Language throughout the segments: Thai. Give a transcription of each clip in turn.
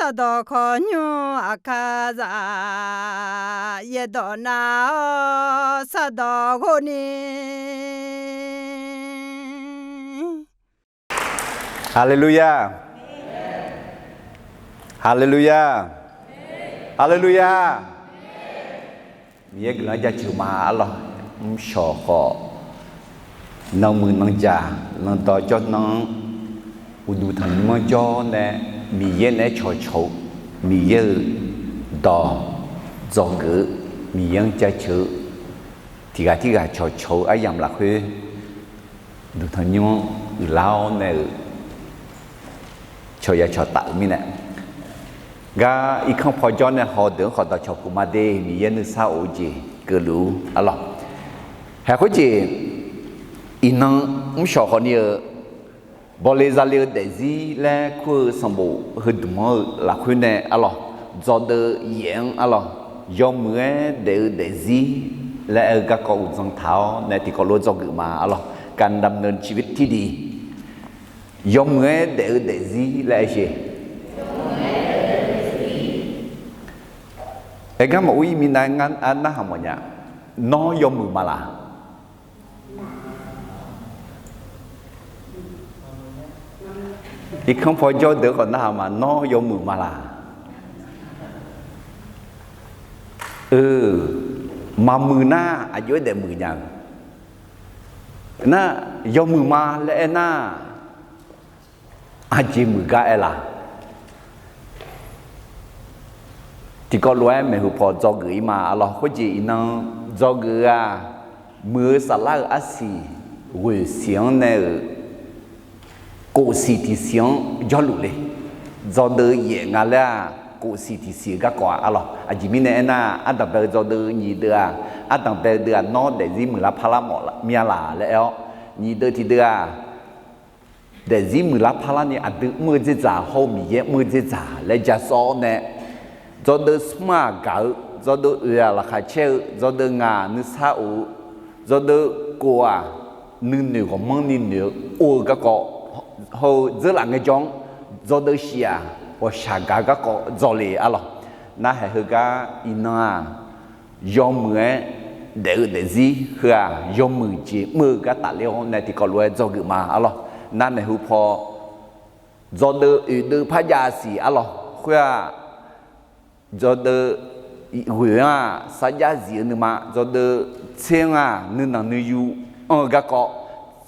사도 건유 아카자 예도나 사도 고니 Hallelujah. Hallelujah. Hallelujah. Mía cái nói ra chữ mà lo, sọ họ, nông mương nông già, nông to cho nông, udu thành mà cho nè, mía nè cho chậu, mía đỏ, giò gử, mía cha chữ, thì gà cho chậu ấy làm là khuê, udu thành nhung, lao nè, cho ya cho tạo mi nè. Ga ít không phải cho nên họ tưởng họ đã cho cụ mà đi mi yên sao ở gì cứ lú alo hay có gì in năng sợ họ nhiều bỏ lê ra liều để gì là khu sản bộ hơi đúng là khu này alo do đỡ yên alo do mưa để gì là ở các cậu dòng tháo này thì có lối do gửi mà alo cần đâm nên chi viết thì đi do mưa để gì là gì cái mà uy mình đang ăn nó không nhỉ nó dùng mực mà là thì không phải cho được còn nào mà nó dùng mực mà là mà mực na ở dưới để mực nhàng na dùng mực mà lẽ na chỉ mực cái là thì có lẽ mình hụt bỏ do gửi mà Allah có gì nó do gửi à mưa xả lá ở xí quỳ xiang này cổ xí thì xiang do lũ lệ do đỡ nhẹ ngà là cổ xí thì xiang các quả Allah à chỉ mình này na anh tập về do đỡ nhị đỡ à anh tập về đỡ nó để gì mình là phala mỏ là mía là lẽ ó nhị đỡ thì đỡ à để gì mình là phala này anh đỡ mưa dễ giả hậu mía mưa dễ giả lấy giả so này do đỡ smart gạo do đỡ là khai treo do đỡ ngà nước sao do đỡ quả nước nhiều có măng nhiều nhiều ô các cọ hầu rất là cái giống do đỡ xia và xả cả các cọ do lì à lo na hay hơn cả ina do mưa để gì hả do mưa chỉ mưa các tạ liệu này thì có loại do gửi mà à lo na này hụp họ do đỡ phát ra xì à lo hả do đỡ người à xã gia gì nữa mà do đỡ xem à nên là người yêu các cọ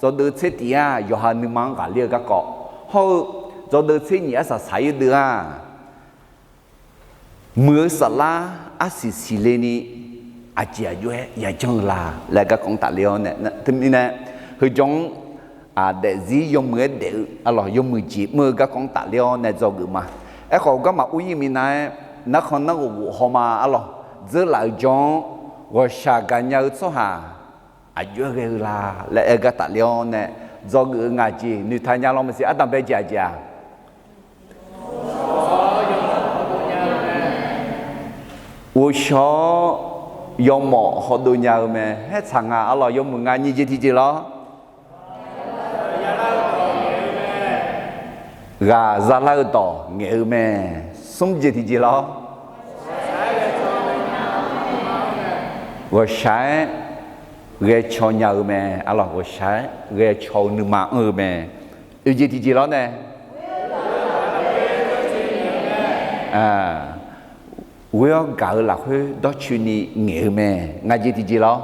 do đỡ xem thì à do hàng nên mang cả lia các cọ hầu do đỡ xem nhẹ sa sai được à mưa sa la xì lên đi chỉ ở dưới nhà chân là các con tạ liêu này thêm này hơi giống để gì dùng mưa để dùng mưa chỉ mưa các con tạ liêu này do gửi mà ấy còn có mà uy mình này nó không nó cũng họ mà alo giữ lại cho và xả cả nhau số hà ở dưới cái là cái tạ liêu này do người ngài chỉ như thay nhau lo mình sẽ ăn tạm bây giờ giờ u số dùng mỏ họ đôi nhau mà hết thằng à alo dùng một ngày như vậy thì lo gà ra lao tỏ nghệ mẹ sống gì thì gì lo và sáng ghé cho nhau mẹ à lo và sáng ghé cho nữ mà mẹ yêu gì thì gì lo nè quê gạo là quê đó chuyện đi nghệ mẹ ngay gì lo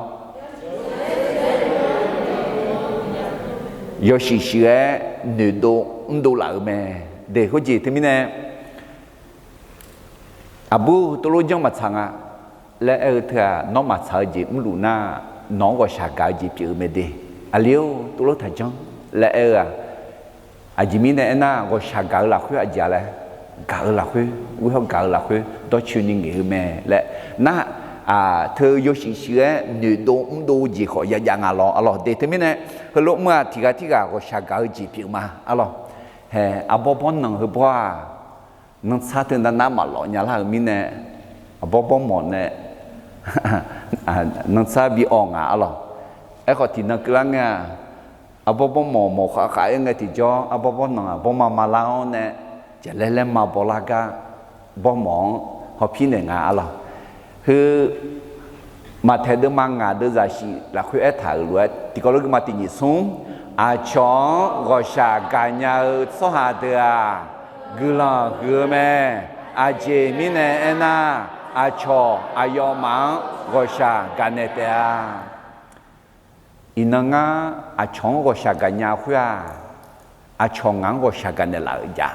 yo xì xì nữ đô lại mẹ để có gì thế mình nè abu tôi luôn trong mặt thằng à lẽ ở thà nó mặt sợ gì cũng đủ na nó có sạc gạo gì chịu mẹ đi liêu tôi luôn thà chăng lẽ ở gì mình nè na có sạc gạo là khuya giờ là gạo là khuya quý không gạo là khuya đó chuyện những người mẹ lẽ na thưa yo xì xì nữ đô gì khỏi giờ giờ ngà lo để thế mình nè hồi lúc mà thì cái có sạc gạo gì chịu mà alo hè bố nằng hơi bố nằng xa thường đã nắm mà lo nhà là mình nè bố mòn nè nằng xa bị ong alo ấy có thì nằng cái nghe bố mò khá khá nghe thì cho bố nằng bố mà lao nè chỉ lên mà bố la cả บ่หมองเฮาพี่เนี่ยงาล่ะคือมาเทดมางาเดซาชิละคุเอถาลวยติกอลกมาติญิซุงอาชองกอชากาญาซอหาเดากึลากือแม่อาเจมิเนเอนาอาชออายอมังกอชากาเนเตอาอินังอาชองกอชากาญาคุยอาชองงังกอชากาเนลาจา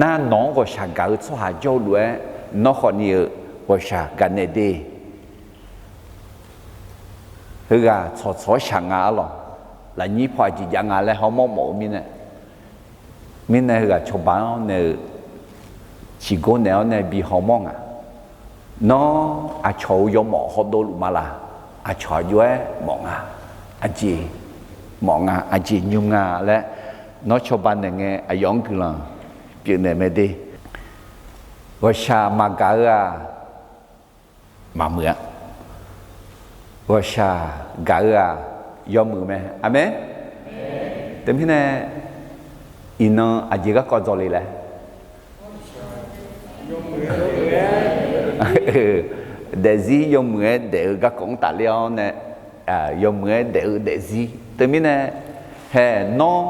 น้าน้องกอชากาซอหาจอลวยนอขอนี่กอชากาเนเดคือก็ชอช่างอ่ะหรอแล้วนี่พอจีจังอ่ะแล้วเขามองมองมินเนี่ยคือก็ชาวบ้านเนี่ยชีโก้เนี่ยบีเขามองอ่ะน้ออาชาวยมองเขาดูมาละอาชาวย้อยมองอ่ะอาจีมองอ่ะอาจียุ่งอ่ะและน้อชาวบ้านเนี่ยไงอายองกุลังเปลี่ยนเนี่ยไม่ดีว่าชามากาอ่ะมาเมื่อว่าชากาอ่ะยอมมือไหมอาเมนแต่พี่เนี่ยอินนอาจีก็กอดจอเลยแหละเดซี่ยอมมือเดี๋ยวก็คงตัดเลี้ยวเนี่ยยอมมือเดี๋ยวเดซี่แต่พี่เนี่ยเฮ้น้อง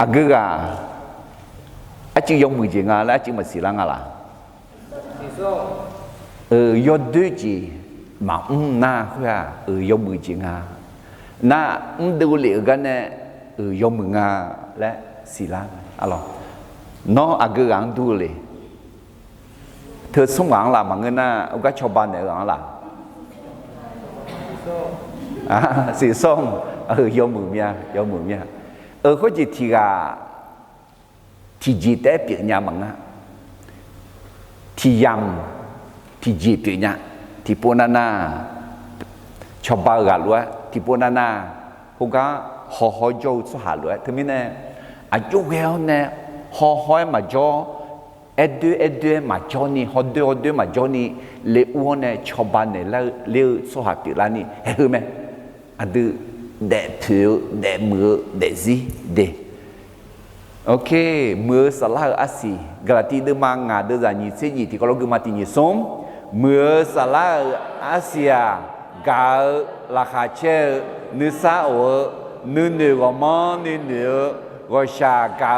อากูก็อาจียอมมือจริงอ่ะแล้วอาจีมาสิลังอ่ะล่ะยอดด้วยจีมาน่าคุยยอมมือจริงอ่ะน่าดูเหลือกันเนี่ยยอมมืออ่ะและสิลังอ่ะหรอน้องอากูก็ดูเลยเธอส่งหวังละมังเงินน่ะอุกชาวบ้านเนี่ยหวังละสีส้มยอมมือเมียยอมมือเมียเขาจะทีกาที่จีแต่เปลี่ยนยามังอ่ะที่ยำที่จีเปลี่ยนยาที่ปนนาชาวบ้านกันล้วนที่ปนนาพวกก็ห่อโจ้สุหาล้วนถึงมีเนี่ยอายุเยอะเนี่ยห่อมาโจ้เอ็ดมาโจ้นี่ห่อเดือมาโจ้นี่เลี้ยวเนี่ยชาวบ้านเนี่ยแล้วเลี้ยวสุหาติลานี่เห็นไหมอันดูเด็ดถือเด็ดมือเด็ดซีเด็ดโอเคมือสลายอาศีกระติดมังงาเดือดนี่เสียยี่ที่เขาลูกมาตินี่ส่งมือสลายอาเซียกาลาคาเชนึสาโอนึเนือก็มันนึก็ชากา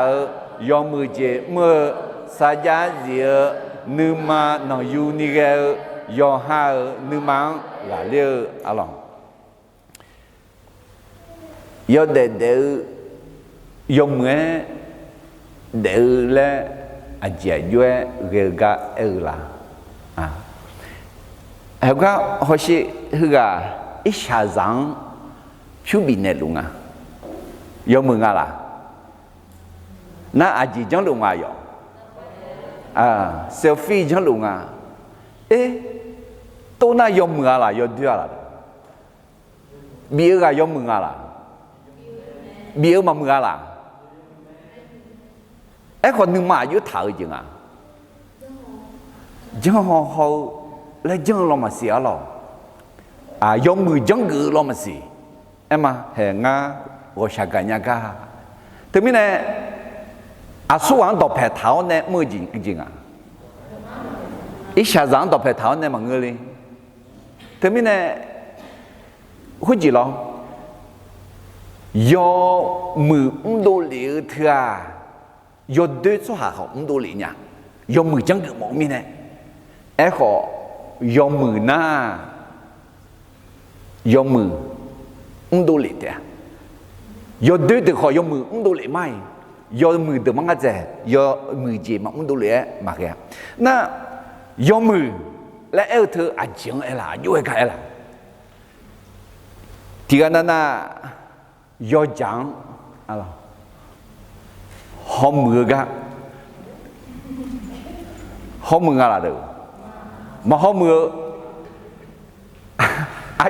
ยอมมือเจมือสัจจะเสียนึมาหนยูนิเกยอหานึมังลาเลี้ยอะไรยอดเดือยอมมือเดือและอาจจะย้อยเรื่องกันละเฮ้ยก็เขาสิเฮ้ยก็อิชาจังผิวบินเนี่ยลุงอ่ะยอมมือกันละน่าอาจจะจังลุงอ่ะยอเซลฟี่จังลุงอ่ะตัวน่ายอมมือกันละยอดเดือดละบีก็ยอมมือกันละบีมามือกันละคนหนึ่งมาอยู่ถ่ายจริงอ่ะจังเขาแล้วจังเรามาเสียหรอยอมมือจังกือเรามาเสียมาเห็นงาว่าชากันยากาถึงมีเนี่ยสู้วันต่อแผ่เท้าเนี่ยมือจริงอ่ะอีชาจังต่อแผ่เท้าเนี่ยมันเงยถึงมีเนี่ยหุ่นจีเรายอมือดูเหลือเถอะยอดด้วยสุหาเขาดูเหลือเนี่ยยอมือจังกือมองมีเนี่ยเขายอมมือหน้ายอมมือดูเหลือเถอะยอดด้วยตัวเขายอมมือดูเหลือไม่ยอมมือตัวมันก็จะยอมือเจมันดูเหลือมาแค่น่ะยอมมือและเธออาจจะล่ะยุ่งกันล่ะที่กันนั้นน่ะยอจังอะไรหอมมือกันหอมมืออะไรเด้อมาหอมมือ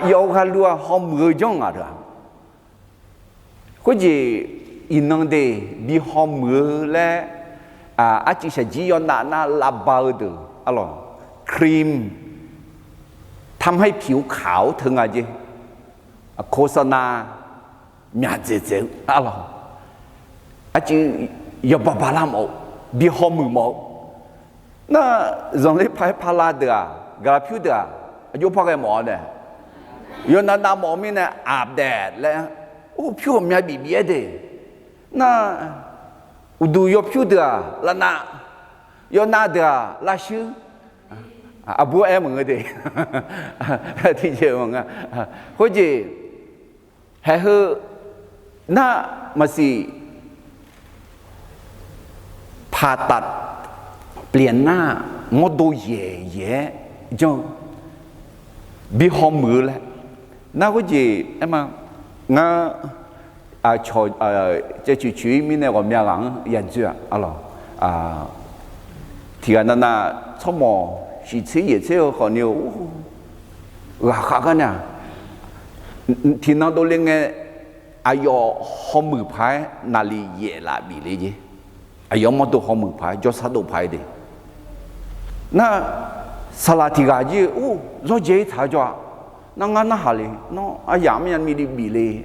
อยากให้รู้ว่าหอมมือจังอะไรก็จะอินนังเดบีหอมมือและอาจจะใช้จียอนน่าลาบาร์เด้ออะไรครีมทำให้ผิวขาวถึงอะไรโฆษณาหยาดเจ๋ออะไรอาจจะ要把巴拉毛比好木毛，那人类拍帕拉的啊，给他漂的啊，有拍个毛的，有拿毛面呢阿的嘞，哦漂面比别的，那有都要漂的啊，那拿要拿的啊，那修。啊，不爱问个的，听见问啊，或者还好，那么是ผ่าตัดเปลี่ยนหน้าโมดูเย่ๆจังบีหอมมือแหละน่าก็จะไอ้มางั้นชอจะช่วยมีในความยากหลังยันเจ้าอะไรที่อันนั้นชั่วโมง是吃也吃好牛，哈个呢？听到都那个，哎呦，好门牌哪里也拉比嘞的，哎呦，么多好门牌，叫啥都牌的。那萨拉提嘎ji，哦，若这查着，那俺那哈嘞，那啊亚面米的比嘞，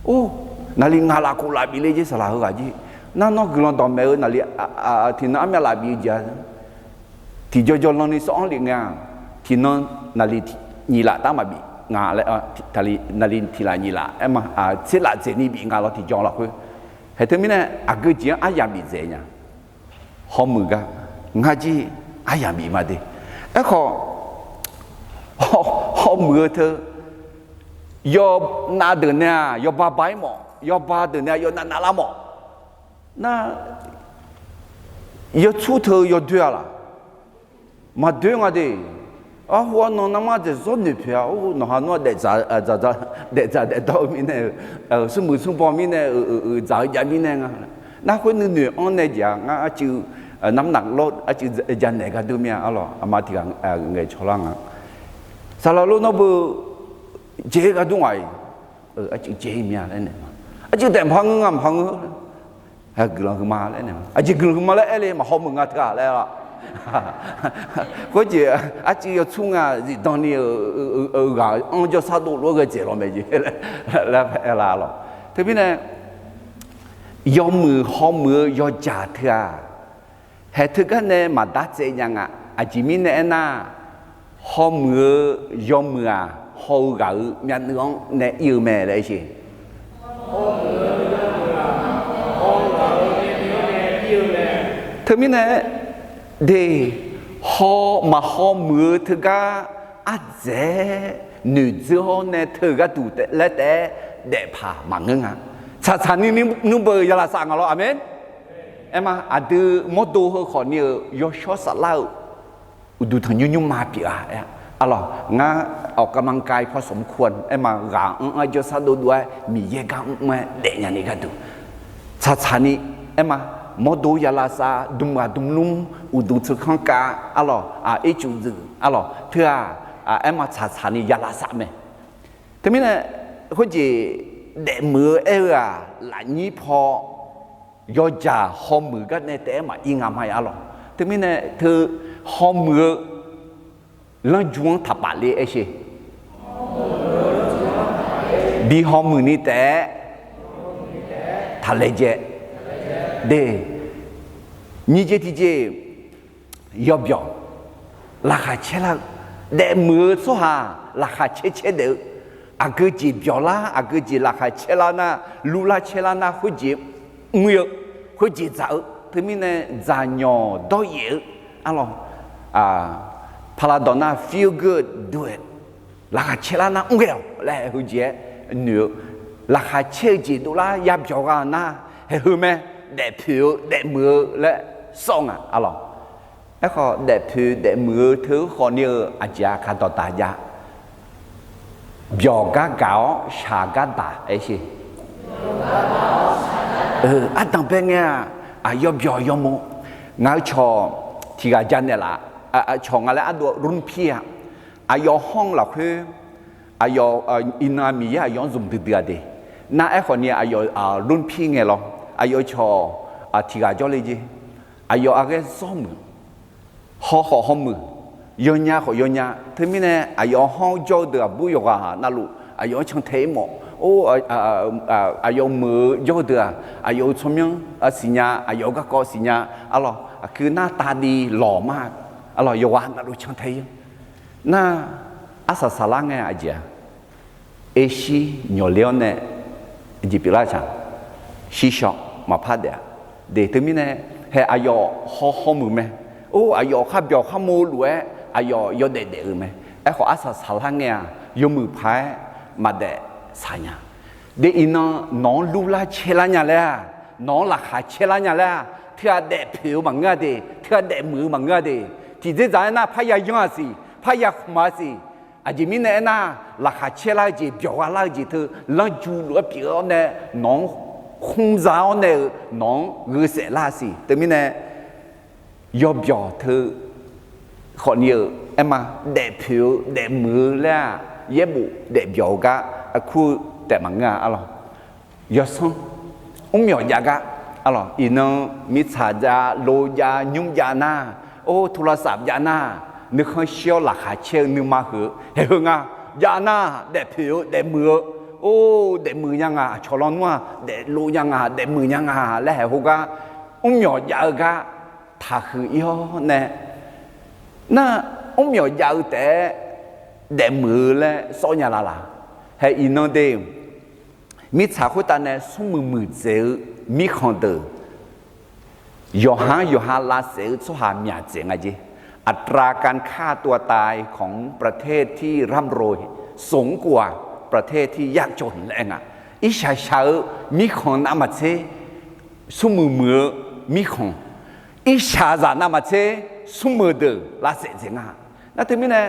哦，哪里俺拉库拉比嘞的萨拉和嘎ji，那个人倒霉哪里听到俺们拉比家。thì cho nó đi sống liền ngang thì nó là đi nhị lạ ta mà bị ngã lại thì là đi thì là nhị lạ em mà sẽ là dễ đi bị ngã nó thì cho là thôi hệ thống này cái chuyện ai làm bị dễ nhá họ mừng cả ngã gì ai làm bị mà đi ấy họ mừng thôi do na đường nè do ba bãi mỏ do ba đường nè do na la mỏ na do chú thơ do đưa là mà đưa ngay đi, hoa nó nằm ở chỗ này phía, nó hà nó để đâu mình này, sum mười sum bao mình này, giá mình này, na khối nửa anh này giờ, ngã chịu nắm nặng lót, chịu dàn này cái đôi mía, alo, mà thì người cho lăng, sao lâu nó bự, chế cái đôi ngoài, chịu chế mía này này, chịu đem phăng ngắm phăng, cái mà này này, chịu cái mà này mà không mừng ngắt cả này là có gì chỉ có chung gì当年个按照啥都落个结了没就来了特别呢要มือ好มือ要假的还特个呢嘛大这样只面呢那好มือ要มือ好个面那种呢有没那些特别呢de họ mà họ mưa thứ cả dễ nữ cho nên thứ cả đủ để phá mà ngưng cha ni bơi là sang rồi amen em từ một đồ hơi khó nhiều do số sát lao đủ thằng nhung mà bị alors ngãออกกำลังกายพอสมควรไอ้มาหางจะสะดุดด้วยมีเยกังมาเด็กอย่างนี้ก็ดูชานี่ไอ้มาโมดูยาลาซาดุมนุ่มอุดุสุขังกาalorsจูซึalorsเธอไอ้มาชานี่ยาลาซาไหมทีนี้เนี่ยเขาจะเด็กมือหลานนี้พอยอจ่าหอมมือกันในแต่มาอิงามให้alorsทีนี้เนี่ยเธอหอมมือแล้วจวงทับปะเลยไอ้เช่บีหอมมือนี่แต่ทะเลเจเดนี่เจที่เจยอบยอราคาเชล่าเดมือสุฮาราคาเชเดอากจีบยอละอากจีราคาเชล่านะลูลาเชล่านะคุจีมือคุจีจ้าทีนี้เนี่ยจานยอดอยอะไรพาราดอน่า feel good do it ราคาเชล่านะอุ้งเดียวและคุจีเนื้อราคาเชจีดูละยับยอกันนะเฮ้ยไหมเด็กผิวเด็กมือและส่งอะไรไอ้ข้อเด็กผิวเด็กมือถือข้อนี้อาจจะขาดต่อตายาบยอกาเก่าชากาตาไอ้สิตั้งเป็นไงยอบยอมงาชอที่กาจันเนี่ยละชองอะไรดูรุ่นพี่ยอห้องหลักคือยออินามียอซุ่มติดเดียน่าไอ้คนนี้ยอรุ่นพี่ไงล่ะยอชอที่กาจอเลยจียออะไรซ้อมห้อมือยอญาขอยอญาทีนี้เนี่ยยอห้องจอเดือบุยกนั่นลูกยอช่างเทม有มือยอด有聪明สิญา有个สิญาคือหน้าตาดีหล่อมาก有ว่า那路强太那สาระไงอาจารย์ชีเหนียวเลี้ยวเนี่ยจีบละจังชีชอบมาพัดเดี๋ยวถึงมีเนี่ยให้ข้อมือไหมข้าเบียวข้ามูรวยยอดเด็ดไหมขอสาระไงยมือพายมาเดสายเนี่ยเดี๋ยวน้องลูลาเชลันเนี่ยแหละน้องราคาเชลันเนี่ยแหละเธอเด็ดผิวมังเงาเดเธอเด็ดมือมังเงาเดที่จะจ่ายน่ะพายยังสิพายมาสิอาจจะมีเนี่ยน่ะราคาเชลันจีเบียวอะไรจีเธอลังจูรัวเบียวเนี่ยน้องคงจะเอาเนี่ยน้องเงือเสียละสิแต่มีเนี่ยยอมเบียวเธอคนเยอะมาเด็ดผิวเด็ดมือแล้วเย็บบุเด็ดเบียวกะคู่แต่มังงะยอดส่งเหมียวยากะอีน้องมิชาจาโลยายุ่งยานาโทรศัพท์ยานานึกเขาเชี่ยวหลักหาเชี่ยวนึกมาเหอะเฮ้ยยานาเด็ดผิวเด็ดมือเด็ดมือยังชอลอนว่าเด็ดโลยังเด็ดมือยังและเหรอเหมียวยากะถ้าคือยอเนี่ยน่าเหมียวยาแต่เด็ดมือและสอนยาละให้อีน้องเดมมิชาคุตาเนี่ยสมือเจอมีคนเดอยอฮาลาเซลสุหามีเจงไงจีอัตราการฆ่าตัวตายของประเทศที่ร่ำรวยสูงกว่าประเทศที่ยากจนแรงอิชาชามีคนนามาเชสมือมีคนอิชาจานามาเชสมือเดอลาเซเจงนั่นถึงมีเนี่ย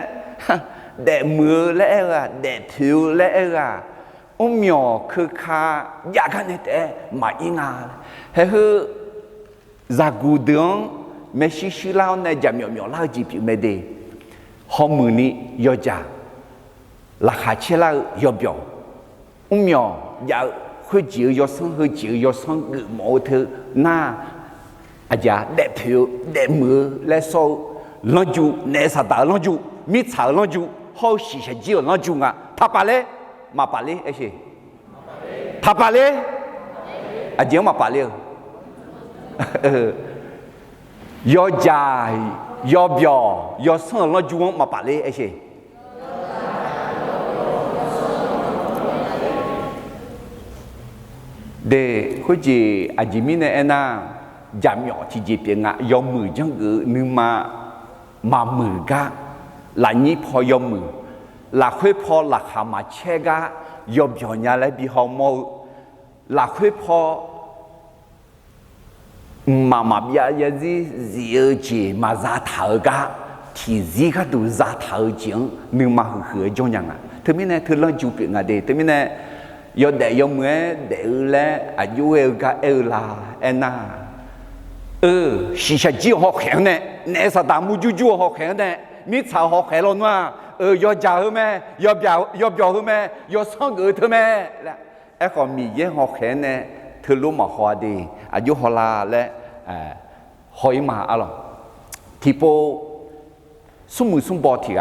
เด็ดมือและเด็ดผิวและเหมียวคือข้าอยากกันแต่มาอีงาเฮ้ยจากกูเดืองไม่ชิลาวเนี่ยจะเหมียวลาวจีบไม่ได้ข้อมือนี้ยอจ่าราคาเชลาวยอเบียวเหมียวอยากคุยจียอสังกึ่งหมอเธอหน้าอาจจะเด็ดผิวเด็ดมือและโซ่ลองจูเนสตาลองจูมิชาลองจู好细些几个老中他把嘞，嘛把嘞，哎些，他把嘞，讲嘛把嘞，要加要表要生老中嘛把嘞，哎些，de好似阿吉米呢那家苗提这边要มือจังนึงมามือกะหลายนี้พอยมือหลักค่อยพอหลักหามาเชกะยอมยอมยาและบิฮอมอหลักค่อยพอมาบิยาจีจีมาซาถากะที่จีก็ดูซาถาจังนึงมาหือจงยังถึงมีเนี่ยถึงเรื่องจูเป็นอะไรถึงมีเนี่ยยอดเดียมเมื่อเดียวและอายุกะลาน่าสิชาจีหอกแข็งเนี่ยเนสตามูจูหอกแข็งเนี่ยมิชาหอกแข็งลงว่ายอจ่าเหรอแม่ยอเบียวเหรอแม่ยอส่งเงินเธอแม่และไอ้คนมีเยอะหอกแข็งเนี่ยเธอรู้มาหัวดีอายุฮอลาและหอยมาที่โปสมุสมบอทีก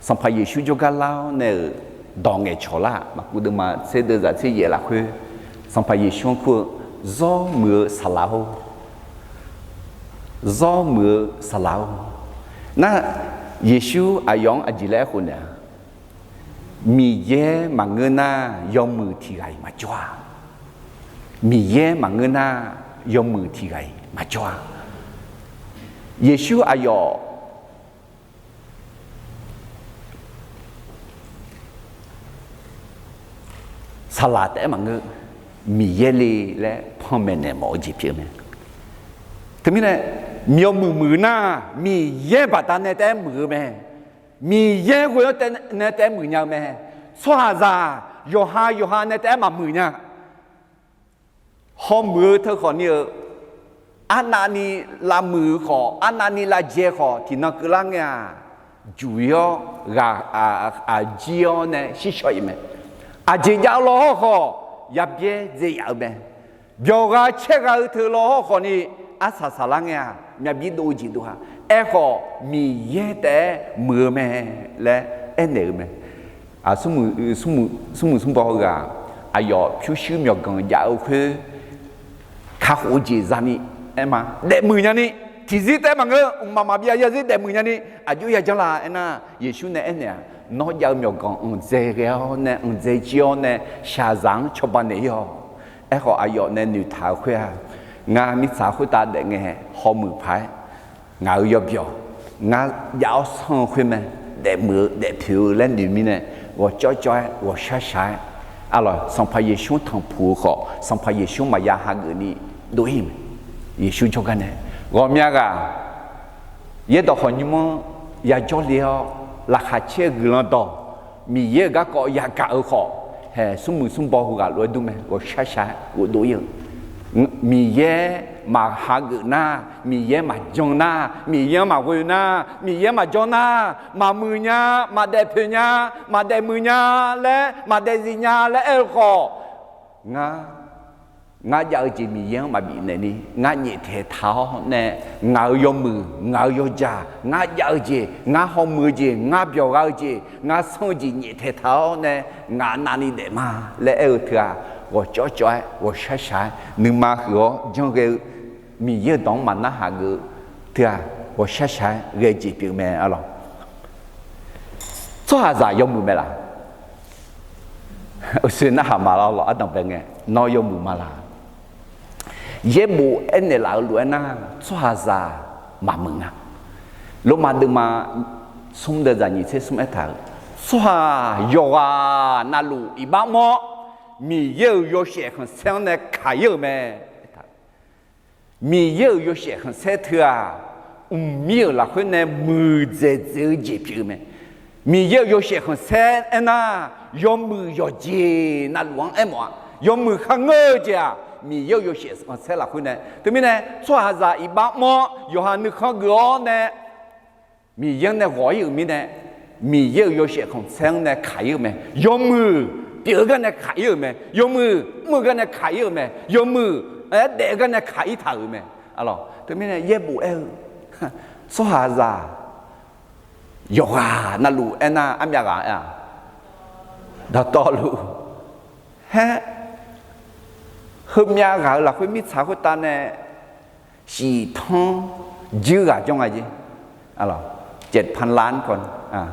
สัมภาระชูจกันแล้วเนี่ยดองเงชอละมากูดูมาเสด็จจากที่เยละคือสัมภาระชูคือจ้อมือสลาวจ้อมือสลาวน่ะเยซูอายองอจิเลคนเนี่ยมีเย่มังเงินยอมมือที่ไรมาจ้ามีเย่มังเงินยอมมือที่ไรมาจ้าเยซูอายอสลัดแต่มังเงินมีเย่เลยและพ่อแม่เนี่ยหมอจีบเพียงไหมถึงมีเนี่ยมีมือหน้ามีเย่บัดนั้นแต่มือแม่มีเย่หัวแต่มือเนี่ยแม่สวาซาโยฮาแต่มามือเนี่ยห้องมือเธอขอเนี่ยอันนี้ลามือขออันนี้ลาเจขอที่นักลังเนี่ยจุยจีเนี่ยชิชอยแม่เจียล้อขอยับเย่เจียแม่เดี๋ยวก็เช็คเอาเธอล้อขอนี่สาลังเนี่ยมีบิดโอจิดูฮะขอมีเย่แต่มือแม่และเนื้อแม่啊，什么包个？哎哟，就是苗根要去看火节上呢，哎嘛，来每年呢，其实在嘛个妈妈边也是在每年呢，啊就也讲啦，哎呐，也许呢，哎呢，那要苗根这个呢，这叫呢，下场吃饭的哟，哎好哎哟，那女太会啊，俺们才会打的个好门牌，俺要表，俺要上会么？在门在票那里面呢，我教我下下。啊了，上怕耶稣堂铺好，上怕耶稣嘛呀哈个你录音，耶稣就干呢。我们个也到好你们也教了，拉下车个了到，米也个搞也搞好，嘿，什么保护个罗都没，我下下我都有。米也嘛哈个那，米也嘛种那，米也嘛会那，米也嘛种那，嘛木呀，嘛带皮呀，嘛带木呀嘞，嘛带gì呀嘞，哎好，我要只米也嘛比那里，我热天头呢，我要木，我要家，我要只，我好木只，我表要只，我手只热天头呢，我哪里来嘛？来哎特啊！我教我下下，你妈和讲个米也当嘛那哈个，对啊，我下下个这边没啊了，做啥子要木没啦？我说那哈嘛了，阿当边个，那要木嘛啦？也木安尼老路那做啥子嘛门啊？罗马的嘛，送的人你才送一套，做啥要啊？那路一把么？米有些很像那卡油咩？米有些很晒头啊，米有那会那木在走这边咩？米有些很晒那要木要接那乱哎么？要木看我家，米有些很晒那会呢？对面呢？做啥子一把么？有哈你看我呢？米有那我有米呢？米有些很像那卡油咩？要木。第二个呢卡油没？有木个呢卡油没？有木哎，那个呢卡一头没？啊咯，对面呢也不哎，说啥子啊？有啊，那路哎那俺家个呀，那道路，嘿，后面个那会没查会单呢，系统就啊种啊子，啊咯，7,000 ล้านคน啊。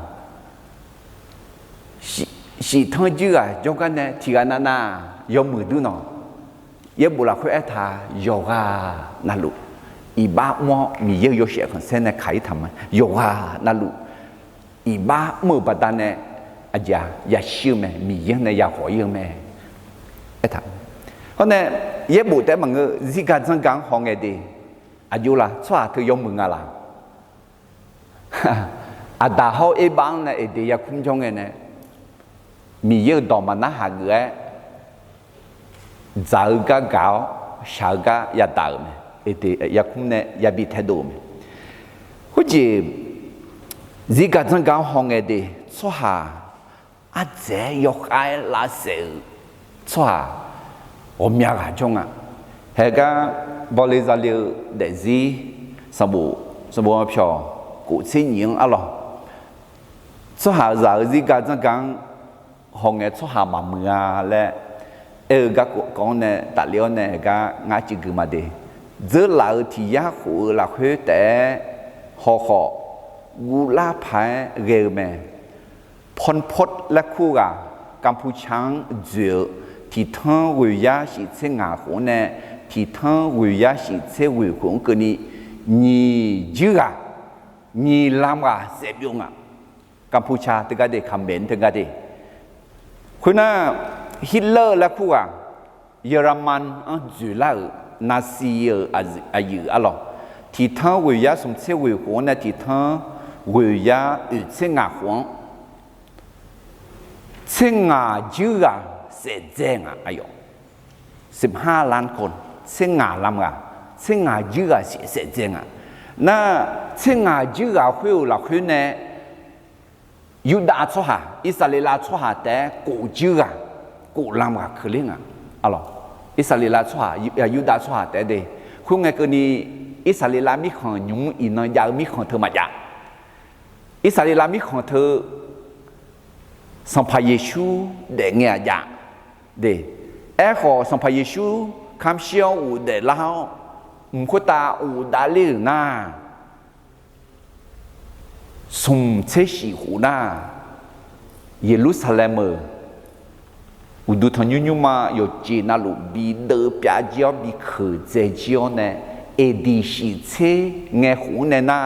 系统就啊，就干呢，提个那有木头喏，也不拉会他有啊那路，一把么米有些很现在开他们有啊那路，一把么不单呢，阿家也修咩，米有呢也好用咩，哎他，后呢也不得么个自家正讲行个的，阿就啦，错他有木啊啦，哈，阿大好一帮呢，一定要空中个呢。米有到嘛那下个，早个搞，下个也到me，一定也可能也比太多me。或者，自家正讲行个的，做下啊这要开拉手，做下我们个种啊，那个玻璃材料的是什么票，古青年啊咯，做下早自家正讲。行嘅出下嘛มือ咧ก็講呢大了呢個我自己嘛的這老天也好啦佢哋好好烏拉牌嘅咩พลพดและคู่啊กัมพูชาเจอที่ทั้งวิญญาสิเสงาหัวเนี่ยที่ทั้งวิญญาสิเสวิหัวก็นี่นี่จื้ออ่ะนี่ลำอ่ะเสียบยงอ่ะกัมพูชาถึงก็ได้คำเบนถึงก็ได้คุณน่ะฮิตเลอร์และคู่อ่ะเยอรมันจุฬานาซีอายุอะไรที่ทั้งวิญญาสมเสวิหัวเนี่ยที่ทั้งวิญญาเสงาหัวเสงาจื้ออ่ะเสียเจงอ่ะอายุ15 ล้านคนเสงาลำอ่ะเสงาจื้ออ่ะเสียเจงอ่ะน่ะเสงาจื้ออ่ะคุยละคุยเนี่ยยูดาชัวอิสราเอลชัวแต่กูจื้อกูลำกับคือเรื่องอะไรอิสราเอลชัวยูดาชัวแต่เดคุณไงก็นี่อิสราเอลมีของยุ่งอินนอยามีของเธอมาจากอิสราเอลมีของเธอ สัมภเยซูเด็กเงียยาเด็กขอสัมภเยซูคำเชี่ยวอูเด็กแล้วมุขตาอูดาลิน่าสมเชสีหูน่าเยรูซาเล็มอูดูทอนยุมาโยจีนาลูบีเดอปยาเจียวบีเขเจเจียวเนเอดีสีเชเงหูเนน่า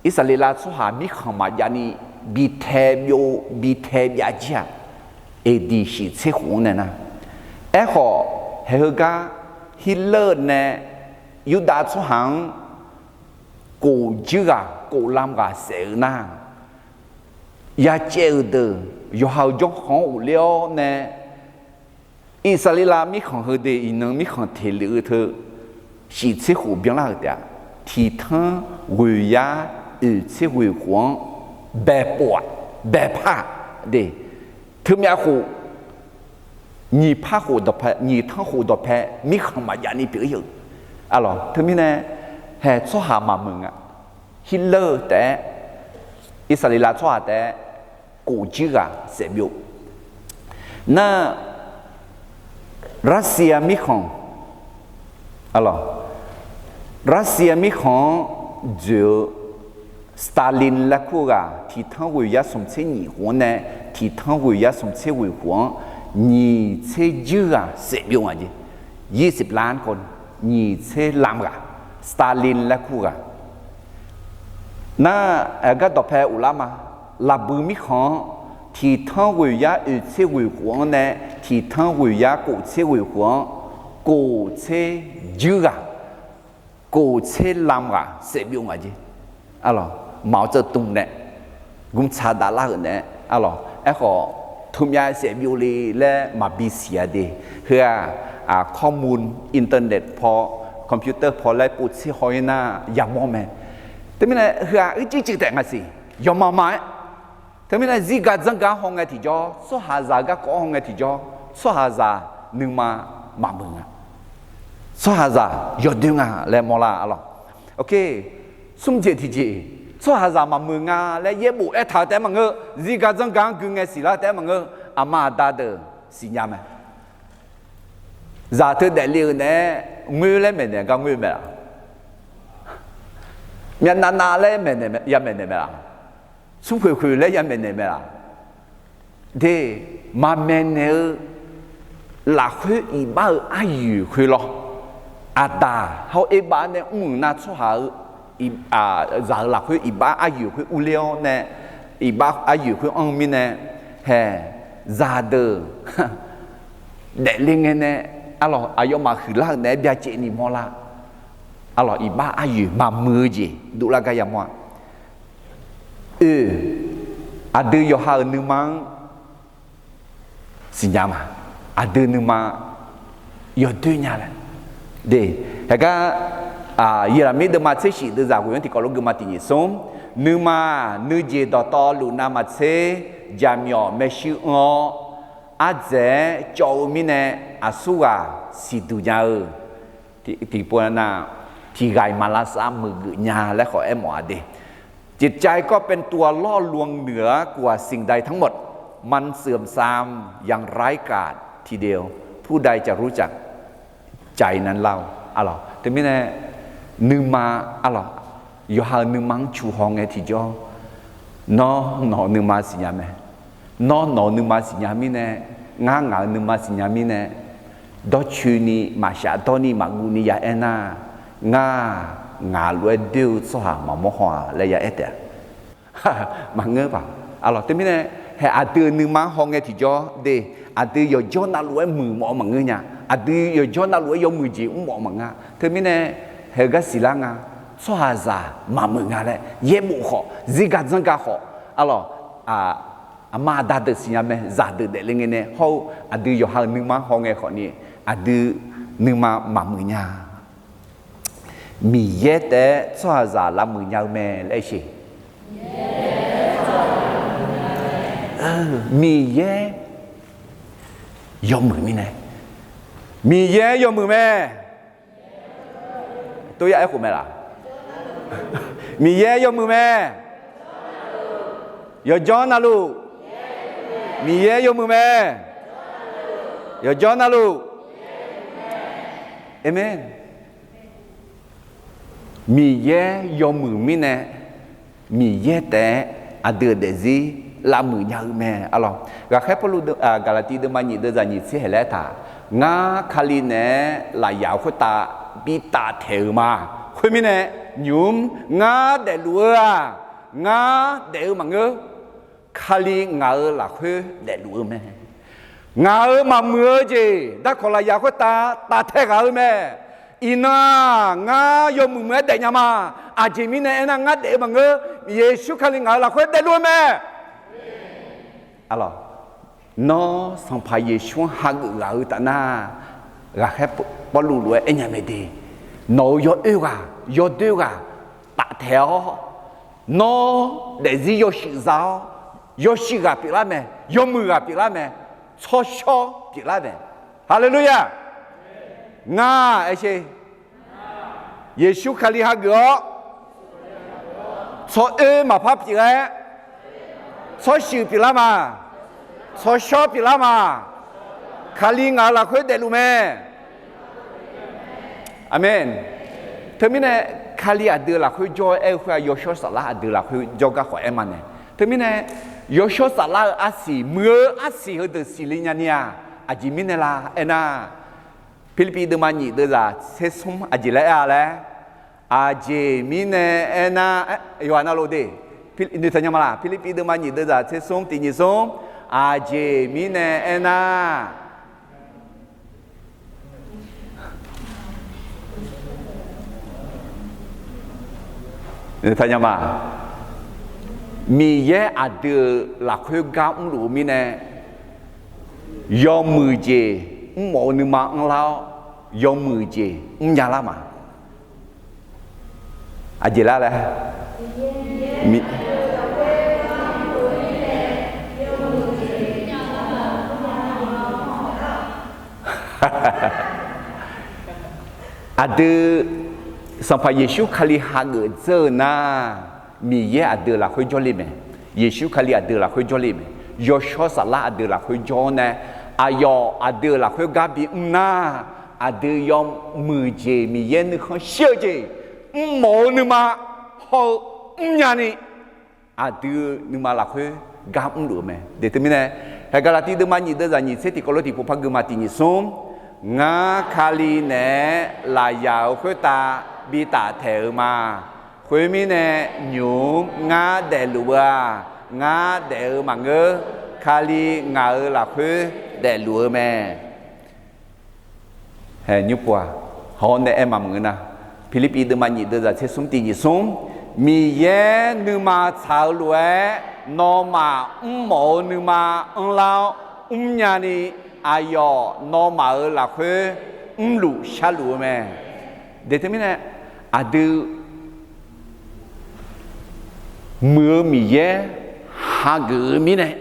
อิสราเอลสุหามิขมายานีบีเทโยบีเทบยาเจียเอดีสีเชหูเนน่าขอเฮกาฮิลเลอร์เนยูดาสุหังกูจิกากูลามกาเสนายาเจอเดอยู่หาจงของอุเลียวเนอิสราเอลมีของเฮเดอินังมีของเทลือเธอสีเชหูเบียงลาเดียทีทั้งวิยาอือเชวิหวงแบบปวดแบบผ้าเดถึงแม้หู你怕火的拍，你烫火的拍，你看嘛呀？你别有，啊咯，他们呢，还做下嘛门啊，希勒的，以色列做下的古迹啊，什么？那รัสเซียมีของ啊咯，รัสเซียมีของ就สตาลินและคู่กันที่ทั้งวิญญาสมเชญหัวเนี่ยที่ทั้งวิญญาสมเชวิหัวนี่เชื่อเยอะเสียอยู่อ่ะจี20 ล้านคนนี่เชื่อลำกันสตาลินและคู่กันน่าก็ตอบแทนอุลามาลาบุมิของที่ทั้งวิญญาเชื่อวิหัวเนี่ยที่ทั้งวิญญากูเชื่อวิหัวกูเชื่อเยอะกูเชื่อลำกันเสียอยู่อ่ะจีอ่ะหรอ毛泽东เนี่ยกุมชาดาลาเนี่ยอ่ะหรอขอทุกอย่างเสียบิวลีและมาบีเสียดีเพื่อข้อมูลอินเทอร์เน็ตพอคอมพิวเตอร์พอไล่ปุ๊บที่หอยหน้าอย่ามองแม่แต่ไม่ได้เพื่อจริงๆแต่งสิยอมมาไหมแต่ไม่ได้จีกัดจังการห้องไงที่จอสุหาจาก็ห้องไงที่จอสุหาจาหนึ่งมามึงอ่ะสุหาจายอดดึงอ่ะแล้วมอลาอะไรโอเคสุ่มเจที่จีสุหาจามามึงอ่ะแล้วเย็บบุถ่ายแต่มึงจีกัดจังการกึ่งไงสิละแต่มึงอามาตาเดอสิญาไหมจากเธอเดลิวเนี่ยมือเล่ไม่เนี่ยก็มือไม่ละยันนาเล่ไม่เนี่ยยังไม่เนี่ยไม่ละสุ่มคุยเล่ยังไม่เนี่ยไม่ละเดมาเมเนี่ยหลักคืออีบ้าอายุคุยหรออาตาเขาอีบ้าเนี่ยน่าสุหาจากหลักคืออีบ้าอายุคืออุเลียวเนี่ยอีบ้าอายุคืออังมิเนี่ยเฮ้ซาเดอเด็กเลี้ยงเนี่ยอะหรออายุมาคือล่างเนี่ยเบียเจนี่มอละอะหรออีบ้าอายุมามือจีดูละกันยังว่าอาดือยหาหนึ่งมังสิญญามาอาดืหนึ่งมายอดด้วยเนี่ยแหละเด็กแล้วก็เยอรมันเดิมมาเชื่อสิเดิมจากวันที่เขาลงกันมาที่นี่ส่งนึกมานึกเจดต่อลูนามาเชื่อจามยอไม่ชื่ออาเจจอมิเนอาสุกาสิดูยาที่ปวดน่ะที่ไกมาลาสามือยาและขอหมอเดจิตใจก็เป็นตัวล่อลวงเหนือกว่าสิ่งใดทั้งหมดมันเสื่อมทรามอย่างไร้กาจทีเดียวผู้ใดจะรู้จักใจนั้นเล่าอะไรแต่ไม่แน่นึกมาอะไรอยู่หานึกมังชูห้องไงที่จ่อนอนึกมาสิยามไหมนอนึกมาสิยามีแน่งานึกมาสิยามีแน่ดอชูนี่มาชาตอนี่มากูนี่ยาเอ็น่างาลวยเดียวสหมาโมหัวเลยยาเอ็ดมาเงือบป่ะอะไรแต่ไม่แน่ให้อาตือนึกมาห้องไงที่จ่อเดอาตือยจ่อน่ารวยมือหมอมังเงยเนี่ยอาตือยจ่อน่ารวยยมือจีหมอมังงาเธอไม่แน่เฮก็สิลังอ่ะสหซามามึงอะไรเย่บุขอซิกัดจังกะขออะไรอามาดาเดสิยามไหมซาเดเดลิงเนี่ยเขาอาตือยหานึกมาห้องไงขอนี่อาตือนึกมามึงเนี่ยมีเยแต่สหซาละมึงยาวแม่เลยสิมีเย่ยอมมือมีไหนมีเย่ยอมมือแม่ตัวใหญ่ขุมแม่ล่ะมีเย่ยอมมือแม่ยอจอนะลูก mi ye yo mu me yo jona lu amen mi ye yo mu mi ne mi ye te ade de zi la mu nya me alors ga khép lu galati de ma ni de za ni se hele ta nga khali ne la ya khu ta bi ta the ma khu mi ne nhum nga de lua nga de ma ngơ khali nga là khu de lua me nga mà mưa gì đã có là ya khu ta the ga me ina nga yo mu me de nya ma a ji mi ne na nga de ma ngơ Yesu khali nga là khu de lua me alors nó sang phải Yesu hang ở tại na gà khép bao lù lùi anh nhà mày đi nó yo yêu gà tạ theo nó để gì yo sự giáo yo sự gà bị làm mẹ yo mưa gà bị làm mẹ cho bị làm mẹ Hallelujah nga ấy chứ Yesu khali hang ở cho mà pháp gì đấy cho sự bị làm à cho shop bị làm à khali ngà là khuyết đệ luôn mẹ amen thế mình này khali à đưa là khuyết cho em khuyết Yoshua sala à đưa là khuyết cho các khỏe em này thế mình này Yoshua sala à xì mưa à xì hơi từ xì linh nha nha à chỉ mình này là em à Philippines đưa mà nhị đưa ra sẽ sống à chỉ lại à lẽ à chỉ mình này em à Yohana lô đi Philippines thay nhau mà là Philippines đưa mà nhị đưa ra sẽ sống thì nhị sống à chị mi nè ena thấy nhá mà mi ye à đưa là khơi gạo đủ mi nè do mười chị mộ nữ mà ăn lao do mười chị nhà la mà à chị la là mi ada sampai Yesus kali haga zena mi ye ada lah kau jolim Yesus kali ada lah kau jolim Yoshua salah ada lah kau jone ayo ada lah kau gabi na ada yang muje mi ye ni kau syaje mau ni ma hau nyani ada ni ma lah kau gam dulu me determine Galati de mani de zani seti kalau tipu pagi mati ni som nga kali ne la yao khơi ta bi ta theo mà khơi mi ne nhung nga de lúa nga de mà ngơ kali nga là khơi de lúa mẹ hè nhúc qua họ ne em mầm ngư na Philippines de mani de za se sum ti ni som mi ye nu ma chao lúa nó mà mộ nu mà lao nhà ni ayo nó mà là khuê lũ xa lũ mẹ để thế này adu mưa mì ye ha gỡ mi này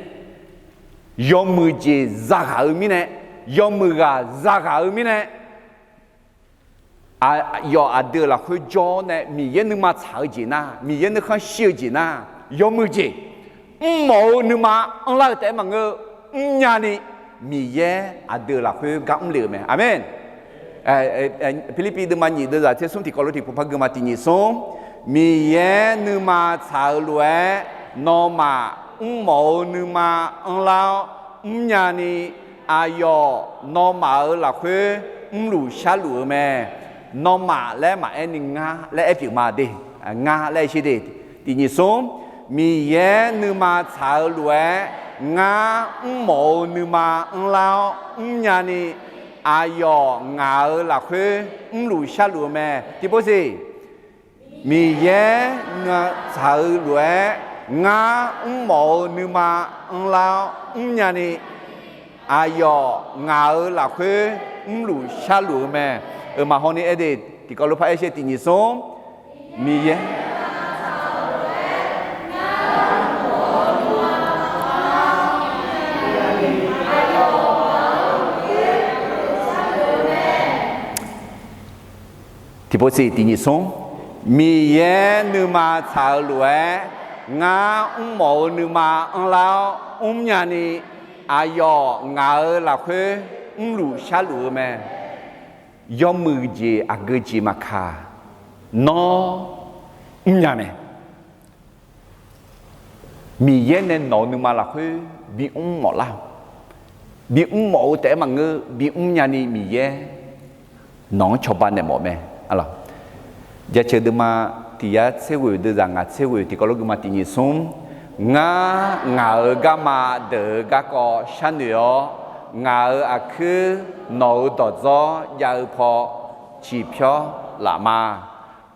do mưa gì ra gỡ mi này do mưa gà ra gỡ mi này do adu là khuê do này mì ye nu mà chảo gì na mì ye nu không siêu gì na do mưa gì mộ nu mà lao tại mà ngơ nhà ni mi ye ada lah kau gam le me amen Philippines de mani de za te som ti kalau ti pupa gama ti ni som mi ye nu ma chao lue no ma mo nu ma lao nhà ni ayo no ma là kau lu sha lu me no ma le ma en nga le e pi ma de nga le chi de ti ni som mi ye nu ma chao lue nga mộ nu ma lao nhà ni ayo nga là khuê lù xa lù mẹ thì bố gì mi ye nga chao lue nga mộ nu ma lao nhà ni ayo nga là khuê lù xa lù mẹ mà hôm nay edit thì có lúc phải sẽ tìm số mi ye thì bố sĩ tình sống mi ye nu ma chao lue nga mộ nu ma lao nhà ni ayo ngờ là khuê lù xa lù mẹ do mừ gì gơ gì mà khà nó nhà này mì yên nên nổ nhưng mà là khuê bị mỏ lao bị mỏ té mà ngơ bị nhà này mì yên nó cho bạn này mỏ mẹ alors giờ chơi được mà thì ya sẽ vừa được rằng sẽ vừa thì có lúc mà tình sống ngã ngờ gà mà đỡ gà có sáng nữa ngờ cứ nấu đỏ gió giờพอchỉ phiếu là mà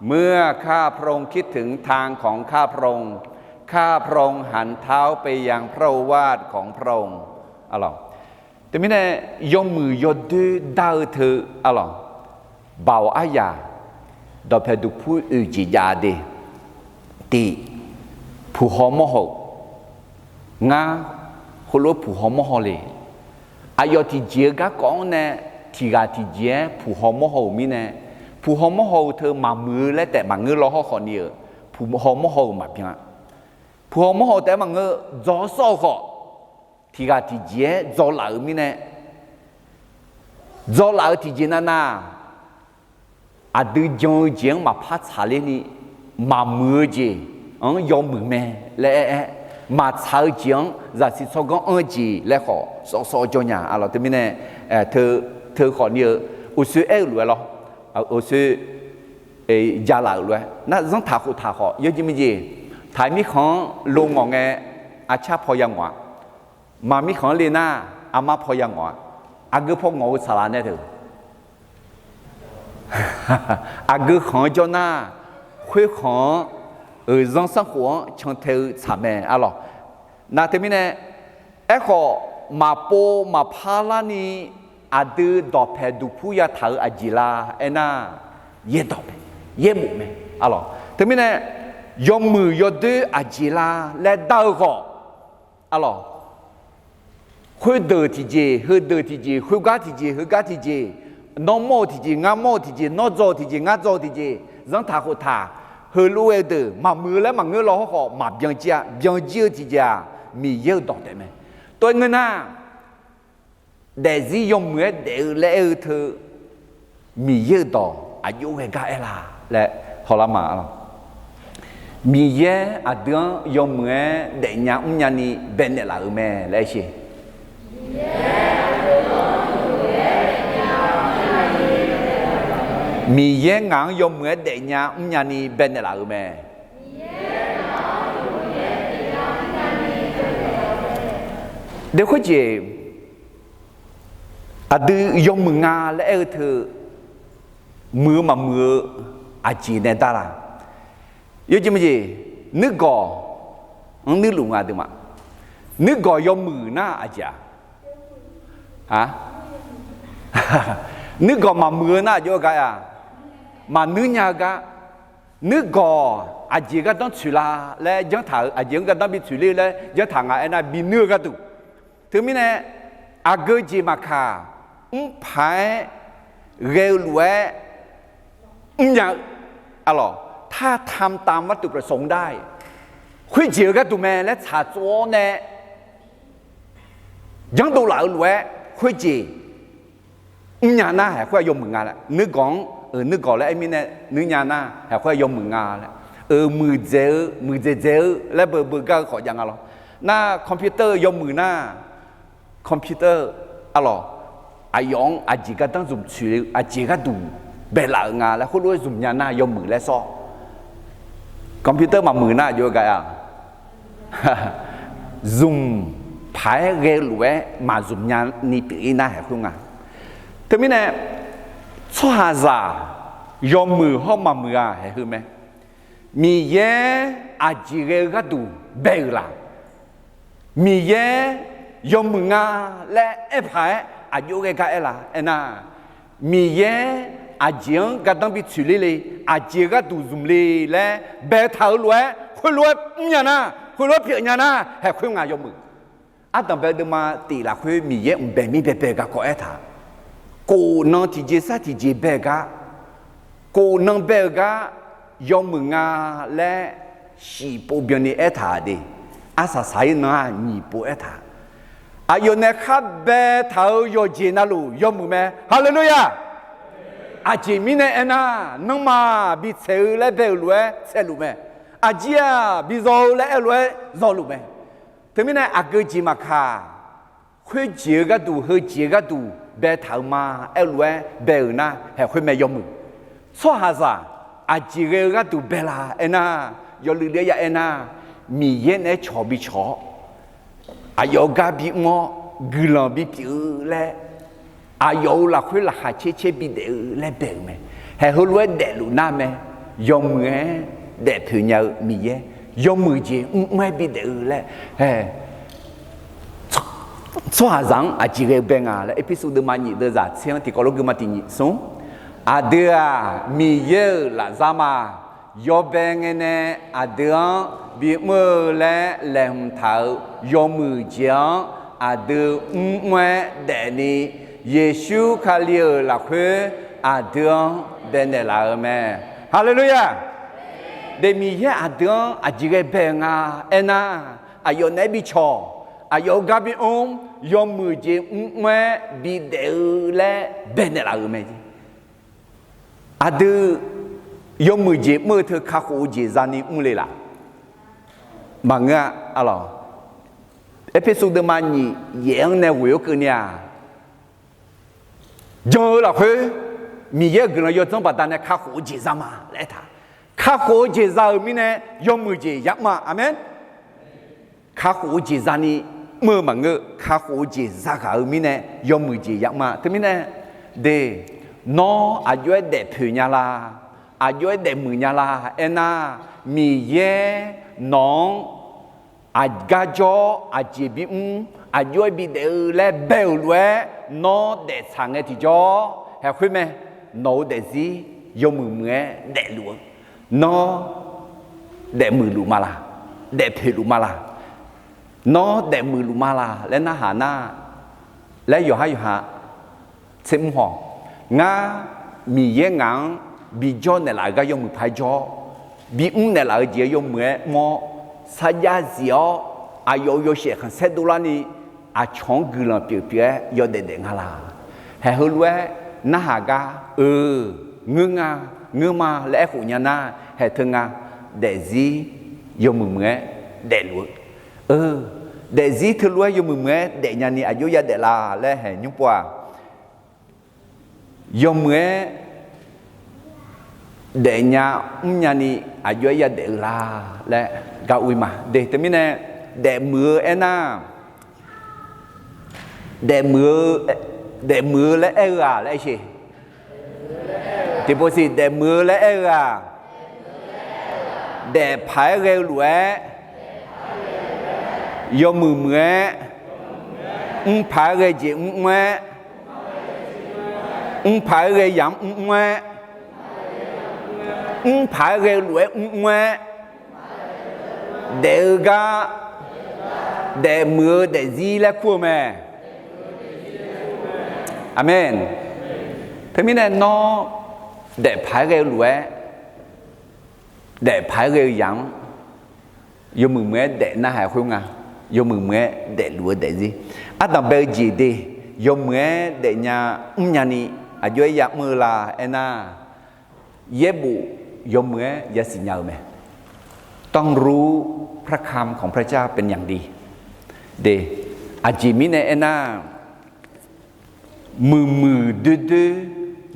เมื่อข้าพระองค์คิดถึงทางของข้าพระองค์ข้าพระองค์หันเท้าไปยังพระโอวาทของพระองค์อะไรแต่ไม่แน่ยกมือยกดื้อดาวเธออะไรเบาอายาดอกเพดุผู้อื่นจียาเดตีผู้หอมหอกงาคนรู้ผู้หอมหอเลยอายอที่เจียกก้องเนี่ยที่กาที่เจียผู้หอมหอมีเนี่ยผู้หอมหอเธอมามือและแต่มาเงือล้อหอเนี่ยผู้หอมหอมาเพียงผู้หอมหอแต่มาเงือจ่อซ้อหอที่กาที่เจียจ่อเหล่ามีเนี่ยจ่อเหล่าที่เจียน่ะดูจงเจียงมาพัดชาเลนี่มามือจียอมมือแม่และมาชาเจียงจะสิสกองจีและขอสอจงอย่างอะไรตัวนี้เนี่ยเธอขอเนี่ยอุศเอรวยหรออุศยาลารวยนั่นต้องถาขอเยอะจริงไหมจีถ่ายมีของลงงอแงอาชาพอยังหวะมามีของเลน่าอามาพอยังหวะอาเกพวกงอสารเนี่ยเถอะcứ khó cho na khuyết khó ở trong sinh hoạt trong theo sản phẩm alo na thế mình này họ mà po mà pha la ni từ đọc hệ đủ phu ya thở gì la na ye đọc ye mù mẹ alo thế mình này dùng mười yo đưa gì la để đào họ alo khuyết đời thì gì khuyết đời thì gì khuyết gắt thì gì khuyết gắt thì gì nó mò thì gì ngã mò thì gì nó gió thì gì ngã gió thì gì giống thà họ thà hơi lưu ấy từ mà mưa lấy mà ngứa lo họ mà biang chia thì già mì yêu đỏ đấy mày tôi người na để gì dùng mưa để lẽ thơ mì yêu đỏ yêu cái cái là họ làm mà mì yêu đứa dùng mưa để nhà nhà ni bên này là mẹ lẽ gì mì ye ngang yom mưa để nhà ni bên này là mẹ nếu có gì từ yom mưa nga lẽ thưa mưa mà mưa chỉ nên ta là yêu chứ gì nước gò nước lủng được mà nước gò yom mưa na chả hả nước gò mà mưa na vô cái mà nước nhà cái nước gò chỉ cái đó chửi la lẽ giống thằng giống cái đó bị chửi đi lẽ giống thằng anh này bị nước cái tụ thứ mình này cái gì mà khà phải ghê lúa nhà alo ถ้าทำตามวัตถุประสงค์ได้คุยเจียวกับตัวแม่และชาโจเนี่ยยังดูหลายลวยคุยจีnhà na hay khoe dùng mừng ngà lại nước gòn lại em này nước nhà na hay khoe dùng mừng ngà lại mười giờ lại bờ cái khỏi dạng alo na computer dùng mừng na computer alo dùng chỉ cái đang dùng chữ chỉ cái đủ bề lại ngà lại không đôi dùng nhà na dùng mừng lại so computer mà mừng na vô cái dùng phải ghê lúa mà dùng nhà ni bị na hay không à thế mình này cho hà giả dùng mưa hôm mà mưa hay không mẹ mi ye chỉ ghê cái đủ bể là mi ye dùng mưa lẽ ép phải vô cái là na mi ye riêng cái đang bị xử lý chỉ cái đủ dùng lý lẽ bể tháo lúa khôi lúa nhà na khôi lúa phía nhà na hay khôi ngà dùng mưa tầm bây giờ mà tỷ là khôi mi ye bể mi bể cái có ai thà cô nâng thì dễ sát thì dễ bè gà cô nâng bè gà dùng mừng ngà lẽ xì bố biên đi ế thả đi á sá sáy nâng á nhì bố ế thả อายุเนี่ยขับเบเท่าโยจีน่าลูยอมมือแม่ฮาเลลูยาอาจีมีเนี่ยนะน้องมาบิเซลและเบลล์เซลูแม่อาจีอาบิโซและเอลโซลูแม่ถึงมีเนี่ยอากูจีมาค่ะคุยจีก็ดูเฮจีก็ดูเบเท่ามาเอลเบลนะเฮ้คุยแม่ยอมมือส่วนฮาซาอาจีก็ดูเบลาเอ็นะยอลือเดียเอ็นะมีเย็นเอชอบิชออายุกาบิงอกลาบิปิเลอายุละคุยละหาเชบิเดเลเบลเมเฮฮุลเวเดลูนาเมยอมเงเดผืนยามีเยยอมมือจีไม่บิเดเลเฮส่วนจังอาจีเรเบงาเลเอพิโซดมันยี่เดจัดเสียงที่กอลูกมาติญิสงอาเดียมีเยละซามายอเบงเนอาเดียบิมือและแหลมเท้ายอมมือจีอาเดียเมื่อเดนีเยซูคาลิโอละคืออาเดียเบเนลาเมฮาเลลูยาเดมีเยอาเดียอาจิเกเบงาเอนาอายุเนบิชออายุกาบิยอมมือจีเมื่อบิเดและเบเนลาเมอาเดียยอมมือจีมือเธอข้าหูจีจานีเลยล่ะมังอ่ะอะไรเอพิโซดมันนี่ยังในวิวกันเนี่ยเจอละคือมีเยอะกันเลยต้อง把咱的ข้าหูจีจามา来他ข้าหูจีจามีเนี่ยยอมมือจียักมาอาเมนข้าหูจีจานี่เมื่อมังอ่ะข้าหูจีจาเขามีเนี่ยยอมมือจียักมาแต่มีเนี่ยเดน้ออายุเด็กผิวญาลาอายุเด็กมือญาลาเอ็น่ามีเย่น้องอาจารย์จออาจีบิอายุบิเดลเบลเวน้อเด็กสังเกติจอเห็นคุยไหมน้อเด็กสิยมือเมื่อเด็กหลวงน้อเด็กมือลุมาลาเด็กเพลุมาลาน้อเด็กมือลุมาลาและน่าหาหน้าและอยู่ให้อยู่หาเสมหองามีเย่งังบิจอเนี่ยหลายก็ยมือพายจอบิเนี่ยหลายเจียยมือมอสัญญาเสียอายุ有些很些多了呢อาช่องกุลเปียเปียยอดเด็ดงาลาเฮ้ยรู้ว่าน่าหากาเงื้อมาและหุ่นยานาเฮ้ยถึงอ่ะเดซียมือเมื่อเด็ดรู้เดซีถึงรู้ยมือเมื่อเด็ดยานี่อายุยาเดลาและเฮ้ยยุ่งปัวยมือเดียญานี่อายุยาเดลาและกาอุยมาเด็กแต่ไม่แน่เด็กมือเอ็น่าเด็กมือและเอราและสิที่พูดสิเด็กมือและเอราเด็กพายเร็วหลวยอมือเมื่อพายเร็วจีเมื่อพายเร็วยำเมื่อพายเร็วหลวยเมื่อเด็กเด็กมือเด็กจีและคู่แม่อาเมนถึงมีเนี่ยน้อเด็กพายเร็วหลวยเด็กพายเร็วยังยมือเมื่อเด็กน่าหายคุ้งอ่ะยมือเมื่อเด็กหลวยเด็กจีอาตมาเบลจีดียมือเด็กเนี่ยญานี่อายุยากมือลาเอ็น่าเย็บุยมือยาสิญญาไหมต้องรู้พระคำของพระเจ้าเป็นอย่างดีเดอาจิมิเนเอน่ามือดื้อ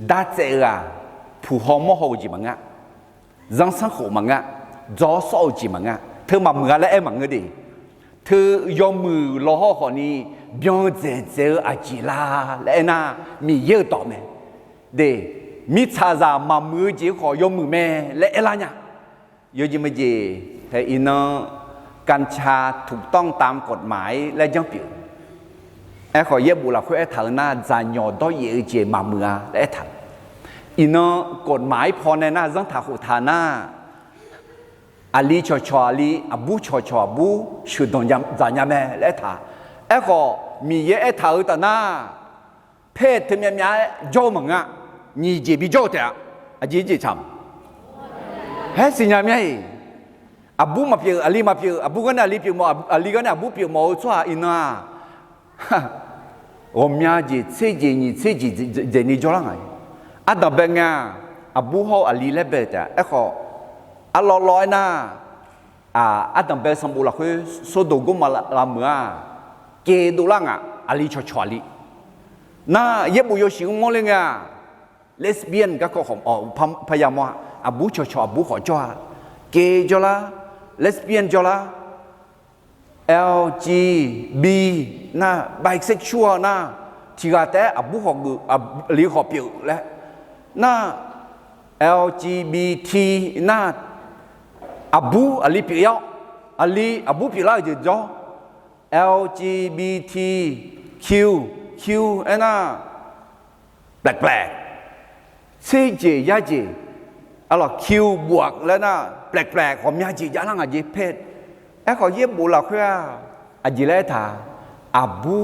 ดาเจราผู้หอมโมโหจิมังะจังสังโหมังะจอโซจิมังะเธอมาเมื่อและเอ็มังะดีเธอยอมมือล้อหอนี้เบียงเจอาจิลาและเอ็น่ามีเยอะต่อไหมเดมิชาจามามือจีขอยอมมือแม่และเอลาเนี่ยโยจิมจีแต่อินกัญชาถูกต้องตามกฎหมายและยังเปลี่ยนไอ้ขอเย็บบุหรี่คุยไอ้เถอะน่าจะหยอดด้อยเจมาเมือและไอ้ถังอินกฎหมายพอในหน้าจังถาขุธานาอาลีชออาลีอบูชออบูชุดดงยำจานยาแม่และไอ้ถาไอ้ขอมีเยไอ้เถอะแต่หน้าเพศที่มีอะไรโจมังอ่ะนี่จีบิโจเตะอาจีจีทำเฮ้สิญญาไม่อาบูมาเปียอาลีมาเปียอาบูกันอาลีเปียมอาลีกันอาบูเปียมชัวอินา我们就自己这你做啷个？啊，那边啊，啊不好啊，离那边的，好，啊老来呐，啊那边上不了去，说多个嘛啦么啊，给多啷个，啊离悄哩，那也不有事么嘞啊，lesbian 个个好哦，พยายามว่า啊不悄不好做啊，给做啦 ，lesbian 做啦。LGB 那 bisexual 那ที่กาแต่บุหกูหลีขอเปียวและน่า LGBT น่าบุลีเปียวลีบุเปียวแล้วจะจ่อ LGBTQ เอ็น่าแปลกเสียเจียเจีอะไร Q บวกแล้วน่าแปลกผมยาจียาลังอาจีเพศเขาเย็บบุหรี่คืออาจิเลธาอาบู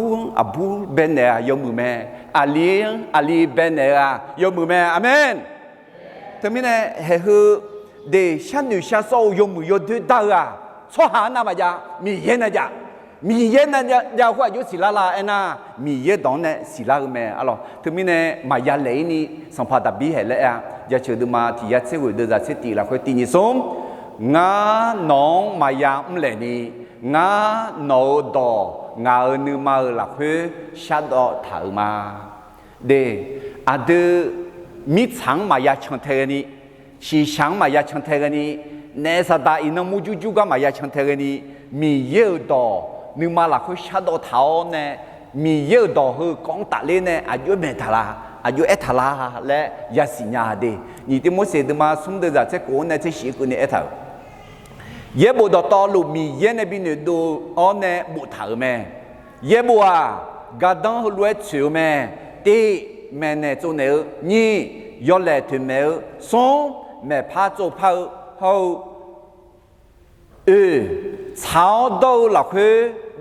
เบนเนยมือแม่อาลีเบนเนยมือแม่อาเมนทำไมเนี่ยเฮ้ยเดชันหนูชันโซยมือยดูดาสวหานามาจามีเย็นนะจ๊ะมีเย็นนะจ๊ะว่าอยู่ศิลาเอ็นะมีเย็นตอนเนี่ยศิลาแม่อะไรทำไมเนี่ยมายาเลยนี่สัมผัสแบบนี้เหรออย่าเชื่อดูมาที่ยัดเสกดูจากเสตีละคนตีนิสมงาน้องมายาเลนี่งาโนดองาเนื้อมาหลักเพื่อชัดอถามาเดอดีมิชังมายาชังเทนี่ชีชังมายาชังเทนี่เนสตาอินมูจูก็มายาชังเทนี่มีเยอะดอเนื้อมาหลักเพื่อชัดอถาเนี่ยมีเยอะดอคือกองตะเลเนี่ยอายุเมตลาอายุเอตลาและยาสิญาเดนี่ที่มุสลิมมาสมเด็จจะโกนเนี่ยจะชีกุเนี่ยเอตาเย่บุตรตอลูมีเย่ในบินดูอันเนี่ยบุตรแม่เย่บัวกาดังรวยชิวแม่ที่แม่เนี่ยตัวเนี่ยนี่ยอดเลยถึงแม่ส่งแม่พาตัวพาเขาชาวดาวหลักเพื่อ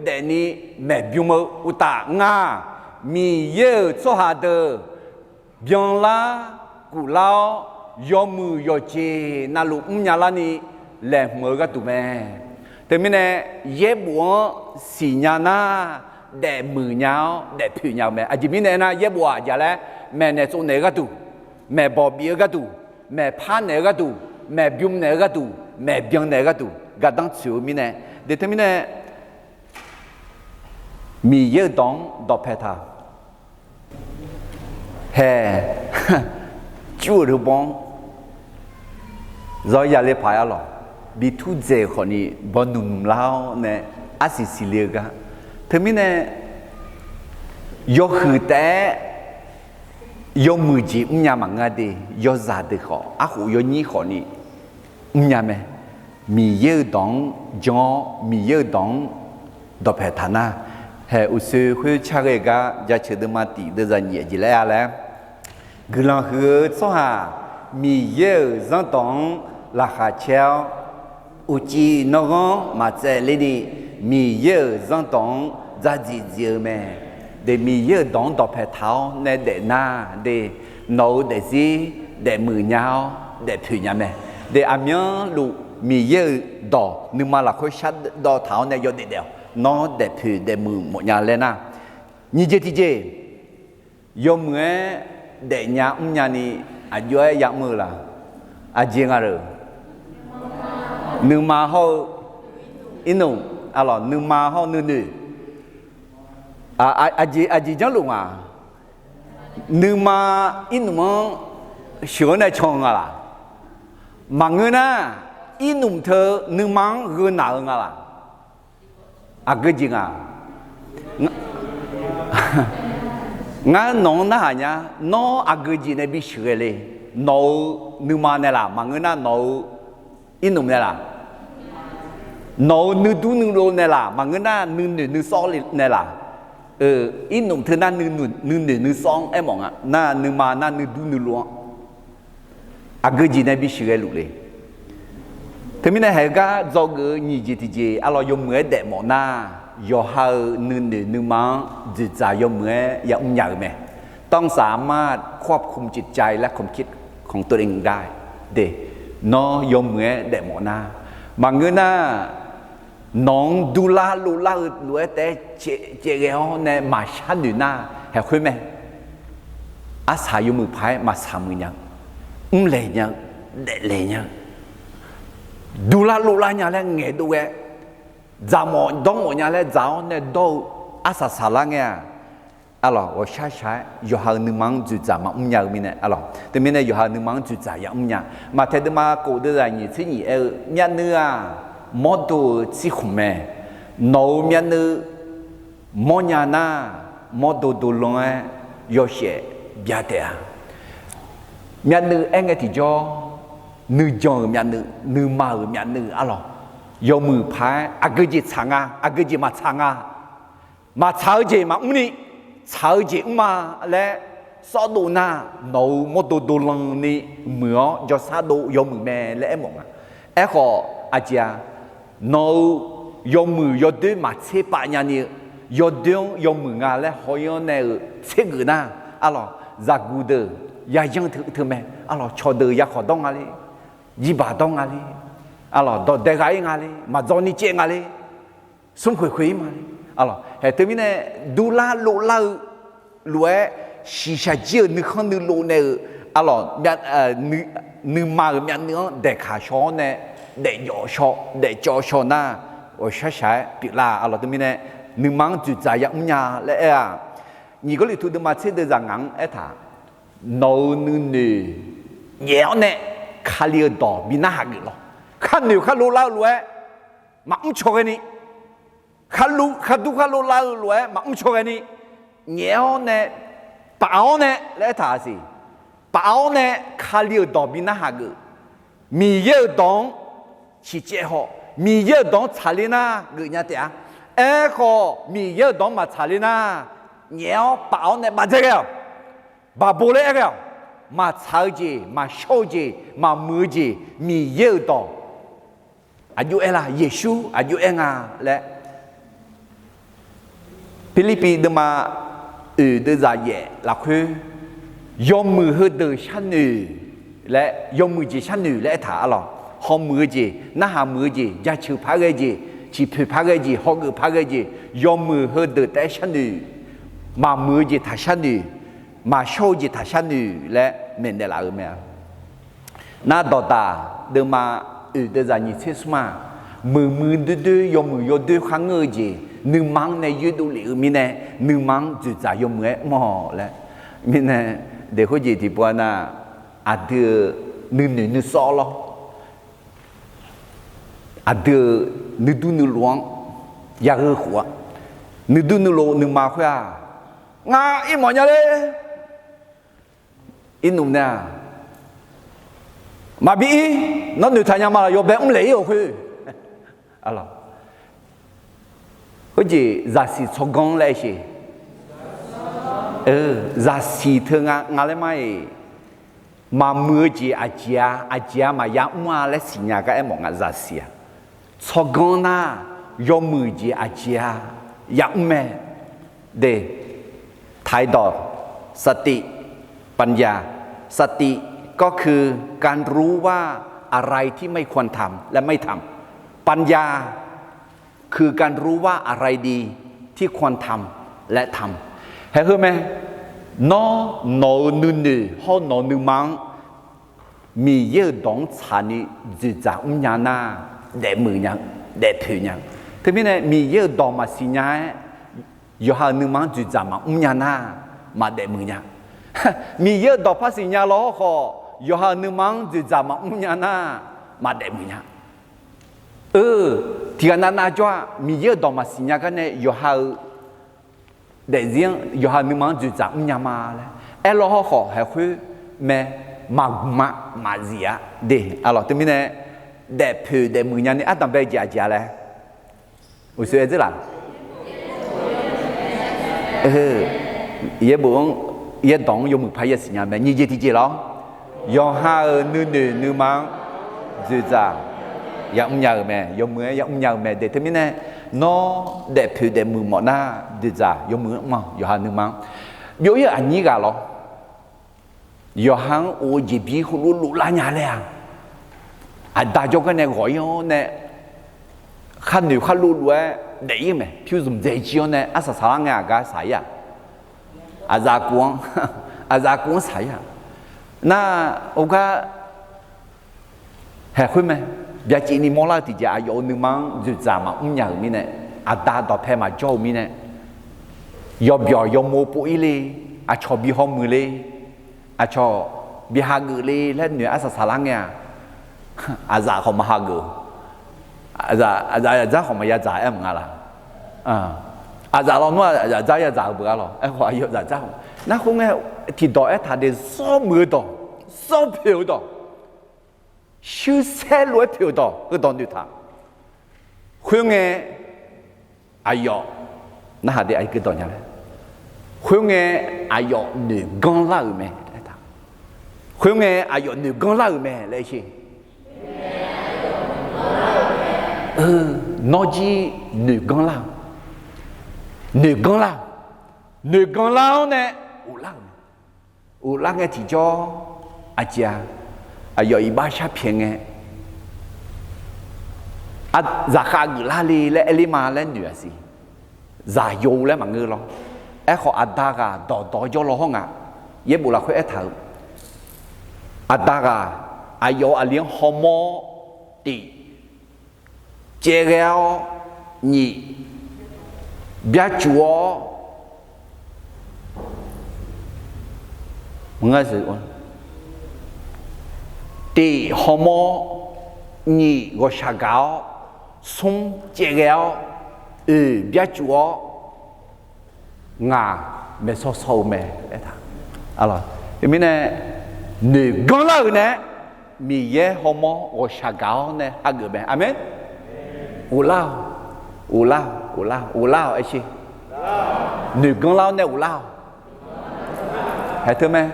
เดี๋ยวนี้แม่บิวมืออุตางามีเย่ตัวหาเดอบิวลากุลายอมือยอเจนาลูยาลานีแหลมมือก็ตัวแม่แต่ไม่แน่เย็บบัวสีญาณาแดดมือยาวแดดผิวยาวแม่อาจจะไม่แน่นะเย็บบัวอย่าแล้วแม่เนี่ยตัวไหนก็ตัวแม่บอบบี้ก็ตัวแม่พานไหนก็ตัวแม่บิวไหนก็ตัวแม่เบียงไหนก็ตัวก็ต้องชิวไม่แน่เดี๋ยวไม่แน่มีเยอะต้องดอกเพทาเฮ้จู่หรือบ้องเราอย่าเลี้ยพายหรอบีทุเจคนนี้บนนุ่มเล่าเนี่ยอาศิสิเลียกะเธอไม่เนี่ยยกหือแต่ยกมือจีไม่ยามังงาดียกซาดีขออาหูยกนี้ขอนี้ไม่ยาไหมมีเยอะดองจอมีเยอะดองดอกแผ่ฐานะเฮอุซึคุยชาเกกะจะเชื่อดมาตีเดินเหยียดจีแล้วแหละกลังหือสหามีเยอะจังตองราคาเชียวอุจินกมาเจริญมีเยอะจังตองจะจีเจียแม่เดมีเยอะดองดอกแผ่เท้าในเดน่าเดโนเดซีเดมือยาวเดผิวยาวแม่เดอามีลูมีเยอะดอกนึกมาละค่อยชัดดอกเท้าในยอดเดียวนอเดผิวเดมือหมดยาเลยนะนี่เจที่เจยอมเมื่อเดญาญานี่อายุยากมือละอาเจียงอะไรนึกมาเขาอินุอะไรนึกมาเขานึกอาจีจังลุงอ่ะนึกมาอินุมันชวนในช่องอะไรมังเงินนะอินุเธอนึกมังเงินหนาอะไรอาเกจิงอ่ะงั้นน้องน่ะเนี่ยน้องอาเกจิในบิชเกเลยน้องนึกมาเนี่ยละมังเงินนะน้องอินุเนี่ยละน้องนึกดูนึกโลเนี่ยละมังเงินนะนึกซ้อเนี่ยละอินุเธอนั่นนึกซ้องไอ้หมองอ่ะน่านึกมาน่านึกดูนึกโลอาเกจิในบิชเกลุเลยถ้าไม่ได้เหตุการณ์จอกนี่จีที่จีอะไรยมเมื่อเด็กหมอน่ายอหานึกมาจิตใจยมเมื่ออย่างใหญ่ไหมต้องสามารถควบคุมจิตใจและความคิดของตัวเองได้เด็กน้อยมเมื่อเด็กหมอน่าบางเงินน่า น้องดูลาลูลาลูแต่เจเกอเนี่ยมาชันดูหน้าเห็นคุยไหมอาศัยอยู่มือพายมาสามมือยังเลยยังเด็ดเลยยังดูลาลูลาเนี่ยแหละเงี้ยดูเอจามอดองเนี่ยแหละจามเนี่ยดูอาศัยสาระเนี่ยalors 我下下有好你忙就咋嘛唔要咪呢alors对面呢有好你忙就咋样唔要嘛睇到嘛过得人你这你面呢啊冇到只红咩 no 面呢冇人呐冇到到龙哎有些别的啊面呢哎个地叫你讲面呢你嘛面呢 alors 有มือพายอะ个จิ长啊อะ个จิมา长啊มาเช้าเจมาอุ้มนี่เช้าเจมาและสอดูน่าโนมดดูลังนี่เหมือนจะสาดูยมือแม่และไอ้หมงอ่ะไอ้ขออาจารย์โนยมือยดูมาเชปะยันนี่ยดูยมืองาและหอยในเชกุน่าอะไรจากกูเดยายังถือแม่อะไรชอเดยาขอดองอะไรยีบาดองอะไรอะไรดอเดกายอะไรมาจอนี่เจงอะไรสมคุยมาเลยalors hệ tới này đu la lô la lúa xì xà chiêu nữ không nữ lô này alors nữ mà miệng nữa để khá cho này để nhỏ cho để cho na ở sát sát bị la alors tới này nữ mang chữ giải dạng nhà lẽ à nhỉ có lý thuyết mà sẽ được rằng ngắn ấy thà nấu nữ nhẽo này khá liều đỏ bị na hạt rồi khá nhiều khá lô la lúa mà không cho cái này khá lu la lúa mà không cho cái này nhẽo này bảo này lẽ thà gì bảo này khá liều đỏ bị na hạt rồi mì yêu đóng chỉ chế họ mì yêu đóng trả lên na người nhà tiệt ê họ mì yêu đóng mà trả lên na nhẽo bảo này mà thế nào bà bố lẽ nào mà trả gì mà show gì mà mưa gì mì yêu đóngอายุเอล่ะเยซูอายุเองอ่ะและฟิลิปปินส์มาเดือดใจหลักคือยอมมือให้เดือดชั้นหนึ่งและยอมมือจีชั้นหนึ่งและถ่าหรอหอมมือจีหน้าหามือจียาชื่อพักจีชีพพักจีหอกพักจียอมมือให้เดือดแต่ชั้นหนึ่งมามือจีถ่าชั้นหนึ่งมาโชว์จีถ่าชั้นหนึ่งและเมนเดลาเมียน้าดอตาเดินมาเดือดใจยิ่งเชื่อมามือดื้อยอมมือยอดื้อข้างเงยจีหนึ่งมังในยืดดูหลิวมีเนี่ยหนึ่งมังจุดจ่ายยมเงะหม้อแล้วมีเนี่ยเด็กคนจีที่ปวน่ะอาเดือหนึ่งซ้อหรออาเดือหนึ่งดูหนึ่งหลวงอยากเออหัวหนึ่งดูหนึ่งโลหนึ่งมาคุยงาอีหมอนยาเลยอีหนุ่มเนี่ยมาบีน้องหนุ่มทายามาโยเบะอุ้มเหลยคุยอะไรก็จีจะสิชกงเลยสิจะสิเธองานเลยไหมมามือจีอาเจียมายามาเลยสิญาก็ไอ้หมองจะสิชกงน่ะยอมมือจีอาเจียยาแม่เดไทยดอกสติปัญญาสติก็คือการรู้ว่าอะไรที่ไม่ควรทำและไม่ทำปัญญาคือการรู้ว่าอะไรดีที่ควรทำและทำเห็นไหมน้องหนูนึ่งห้องหนูนึ่งมังมีเยอะดองชานี่จะจะยานาเด็มือยังเด็ถือยังทีนี้เนี่ยมีเยอะดองมาสิญาอยู่ห้องนึ่งมังจะจะมายานามาเด็มือยังมีเยอะดอกภาษีญาล้อขอยอหนึ่งมังจะจำมุ่งยานามาเดมุญาที่กันนั้นจ้ามีเยอะดอกมาสิญากันเนี่ยยอหเดี๋ยวยอหนึ่งมังจะจำมุ่งยามาเลยล้อขอให้คุยแม่มาเสียเดี๋ยวalorsที่มีเนี่ยเด็กผู้เด็กมุญญานี่อาจต้องไปจ่าเลยอุศเอจิล่ะเยบุงเยดองยมือพายสิญญาแม่ยี่เจที่เจล้อยอหานึ่งมังจะจ่ายาอุ้มยาแม่ยมือยาอุ้มยาแม่เด็กที่มีเนี่ยน้อเด็กผู้เด็กมือหมดหน้าจะจ่ายมือมั่งยอหานึ่งมังเยอะอันนี้กันหรอยอหางโอจีบีคุณรู้ล้านยาเลยอ่ะดาจกันเนี่ยหอยเนี่ยข看女看路路哎，哪没？譬如说在讲呢，阿啥人个啥呀？阿咋讲？阿咋讲啥呀？那我看还会没？别见你莫拉地家有你忙就咋嘛？年米呢？阿达到拍嘛叫米呢？要不要摸不一嘞？阿瞧比好มือ嘞？阿瞧比哈个嘞？那女阿啥人呀？阿咋好嘛哈个？阿咋好嘛呀咋哎么啦？阿咋咯？我阿咋呀咋不噶咯？哎，我要咋？那后面提到哎，他的少มือ多，少票多。修三路票到，个当对他，后面哎哟，那还得哎个当下来，后面哎哟，女刚老咩来他，后面哎哟，女刚老咩来些，脑筋女刚老，女刚老，女刚老呢，有老个提交阿姐。有一把下片哎，啊，咋下个哪里来？里嘛来女儿是，咋有来嘛个咯？哎，和阿达个到咗落空啊，也冇啦，佢一头。阿达个阿有阿连好么的，这个你别做，我是我。第好么？你我下高送这个别做没说错没来他，啊了，因为呢，你讲了呢，米也好么？我下高呢，阿个呗，阿门。有老，而且，你讲了呢，有老，还对没？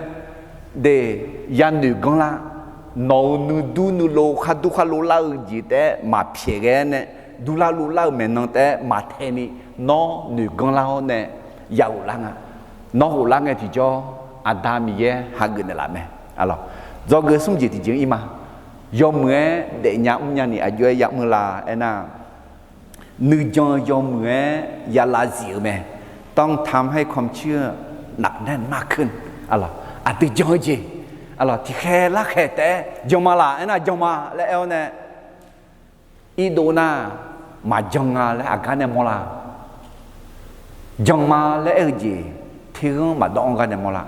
对，让你讲了。no nu du nu lo khadu la ji te ma phie ge ne du la lu la me no te ma the ni no nu gong la ne ya u la nga no u la nga ti jo adam ye ha ge ne la me alors do ge sum ji ti jing ima yo mue de nya nya ni a jo ya mu la ena nu jo yo mue ya la ji me ต้องทำให้ความเชื่อหนักแน่นมากขึ้นalors a ti jo ji alors thì khe lá khe té jong mà là anh jong mà lẽ eo nè idona mà jong à lẽ agan này mola jong mà lẽ eo gì thì không mà đong agan này mola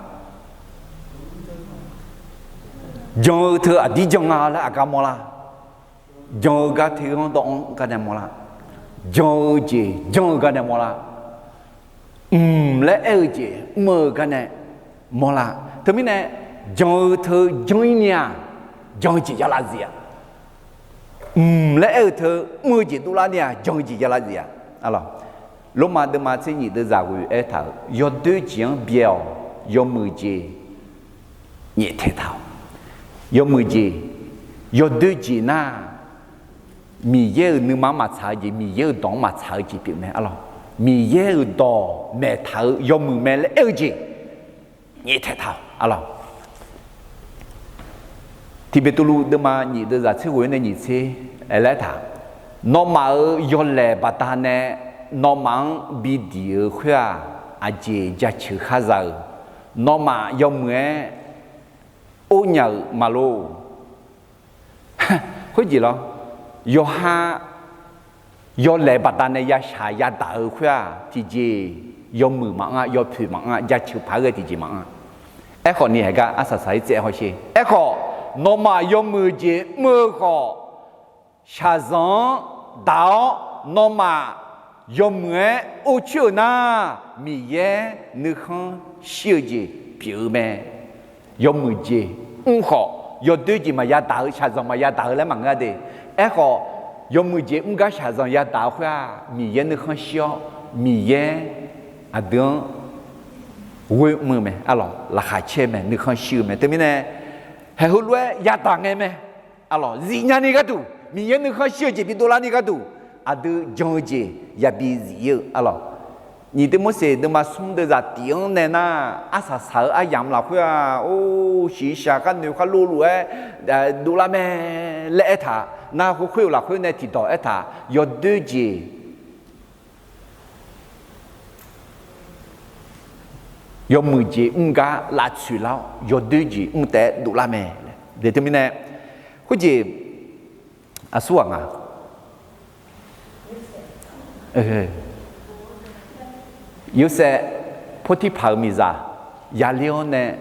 jong thưa à đi jong à lẽ agan mola jong agan thì không đong agan này mola jong gì jong agan này mola lẽ eo gì mơ agan này mola thế mình nè dòng thơ dòng nhà dòng chỉ là gì à? Lẽ ở thơ mưa chỉ tu la nhà dòng chỉ là gì à? Alors, lúc mà đêm mà sẽ nhìn được giáo hội ở thảo, có đôi chuyện biểu, có mưa chỉ nhẹ thế thảo, có mưa chỉ, có đôi chuyện na, mi yêu nữ mà trái gì, mi yêu đón mà trái gì biểu này, alors, mi yêu đón mẹ thảo, có mưa mẹ lẽ ở gì nhẹ thế thảo, alors. Thì bây giờ đêm mà nhìn được ra chơi hội này nhìn chơi, lại thà, nó mà yo lệ bắt ta nè, nó mang bị điều khoa, à chị ra chữ khá giờ, nó mà yo mẹ ô nhờ mà lô, cái gì đó, yo ha, yo lệ bắt ta nè ya xài ya đào khoa, thì gì yo mưa mà yo phi mà ra chữ phá cái thì gì mà, ai còn này cái à sao sai dễ hỏi gì, ai còn nó mà dùng mưa gì mưa khó xa dòng đảo nó mà dùng mưa ô chiều na mì ye nữ không siêu gì biểu mẹ dùng mưa gì khó dùng đôi gì mà ya đảo xa dòng mà ya đảo lại mà nghe đi ai khó dùng mưa gì cái xa dòng ya đảo khoa mì ye nữ không siêu mì ye à đường quê mưa mẹ à là khai chế mẹ nữ không siêu mẹ thế này hay hụt lúa ya tàng em mẹ, alo gì nhà này cái tu, mình nhớ nó chưa chỉ bị đô la này cái tu, adu jong chỉ ya bị gì alo, nhìn thấy mỗi sự đôi mà xung đột ra tiếng này na, asa sợ ai yam là phải ô xí xa cái nhiều cái lúa lúa, đô la mẹ lẽ thà na khu khuya là khuya này thì đó thà do deux gì do 10 gì cả là chửi lao do deux gì té đủ la mẹ để thế mình nè cái gì à xuống à yếu sẽ Potiphar mi ra ya liêu nè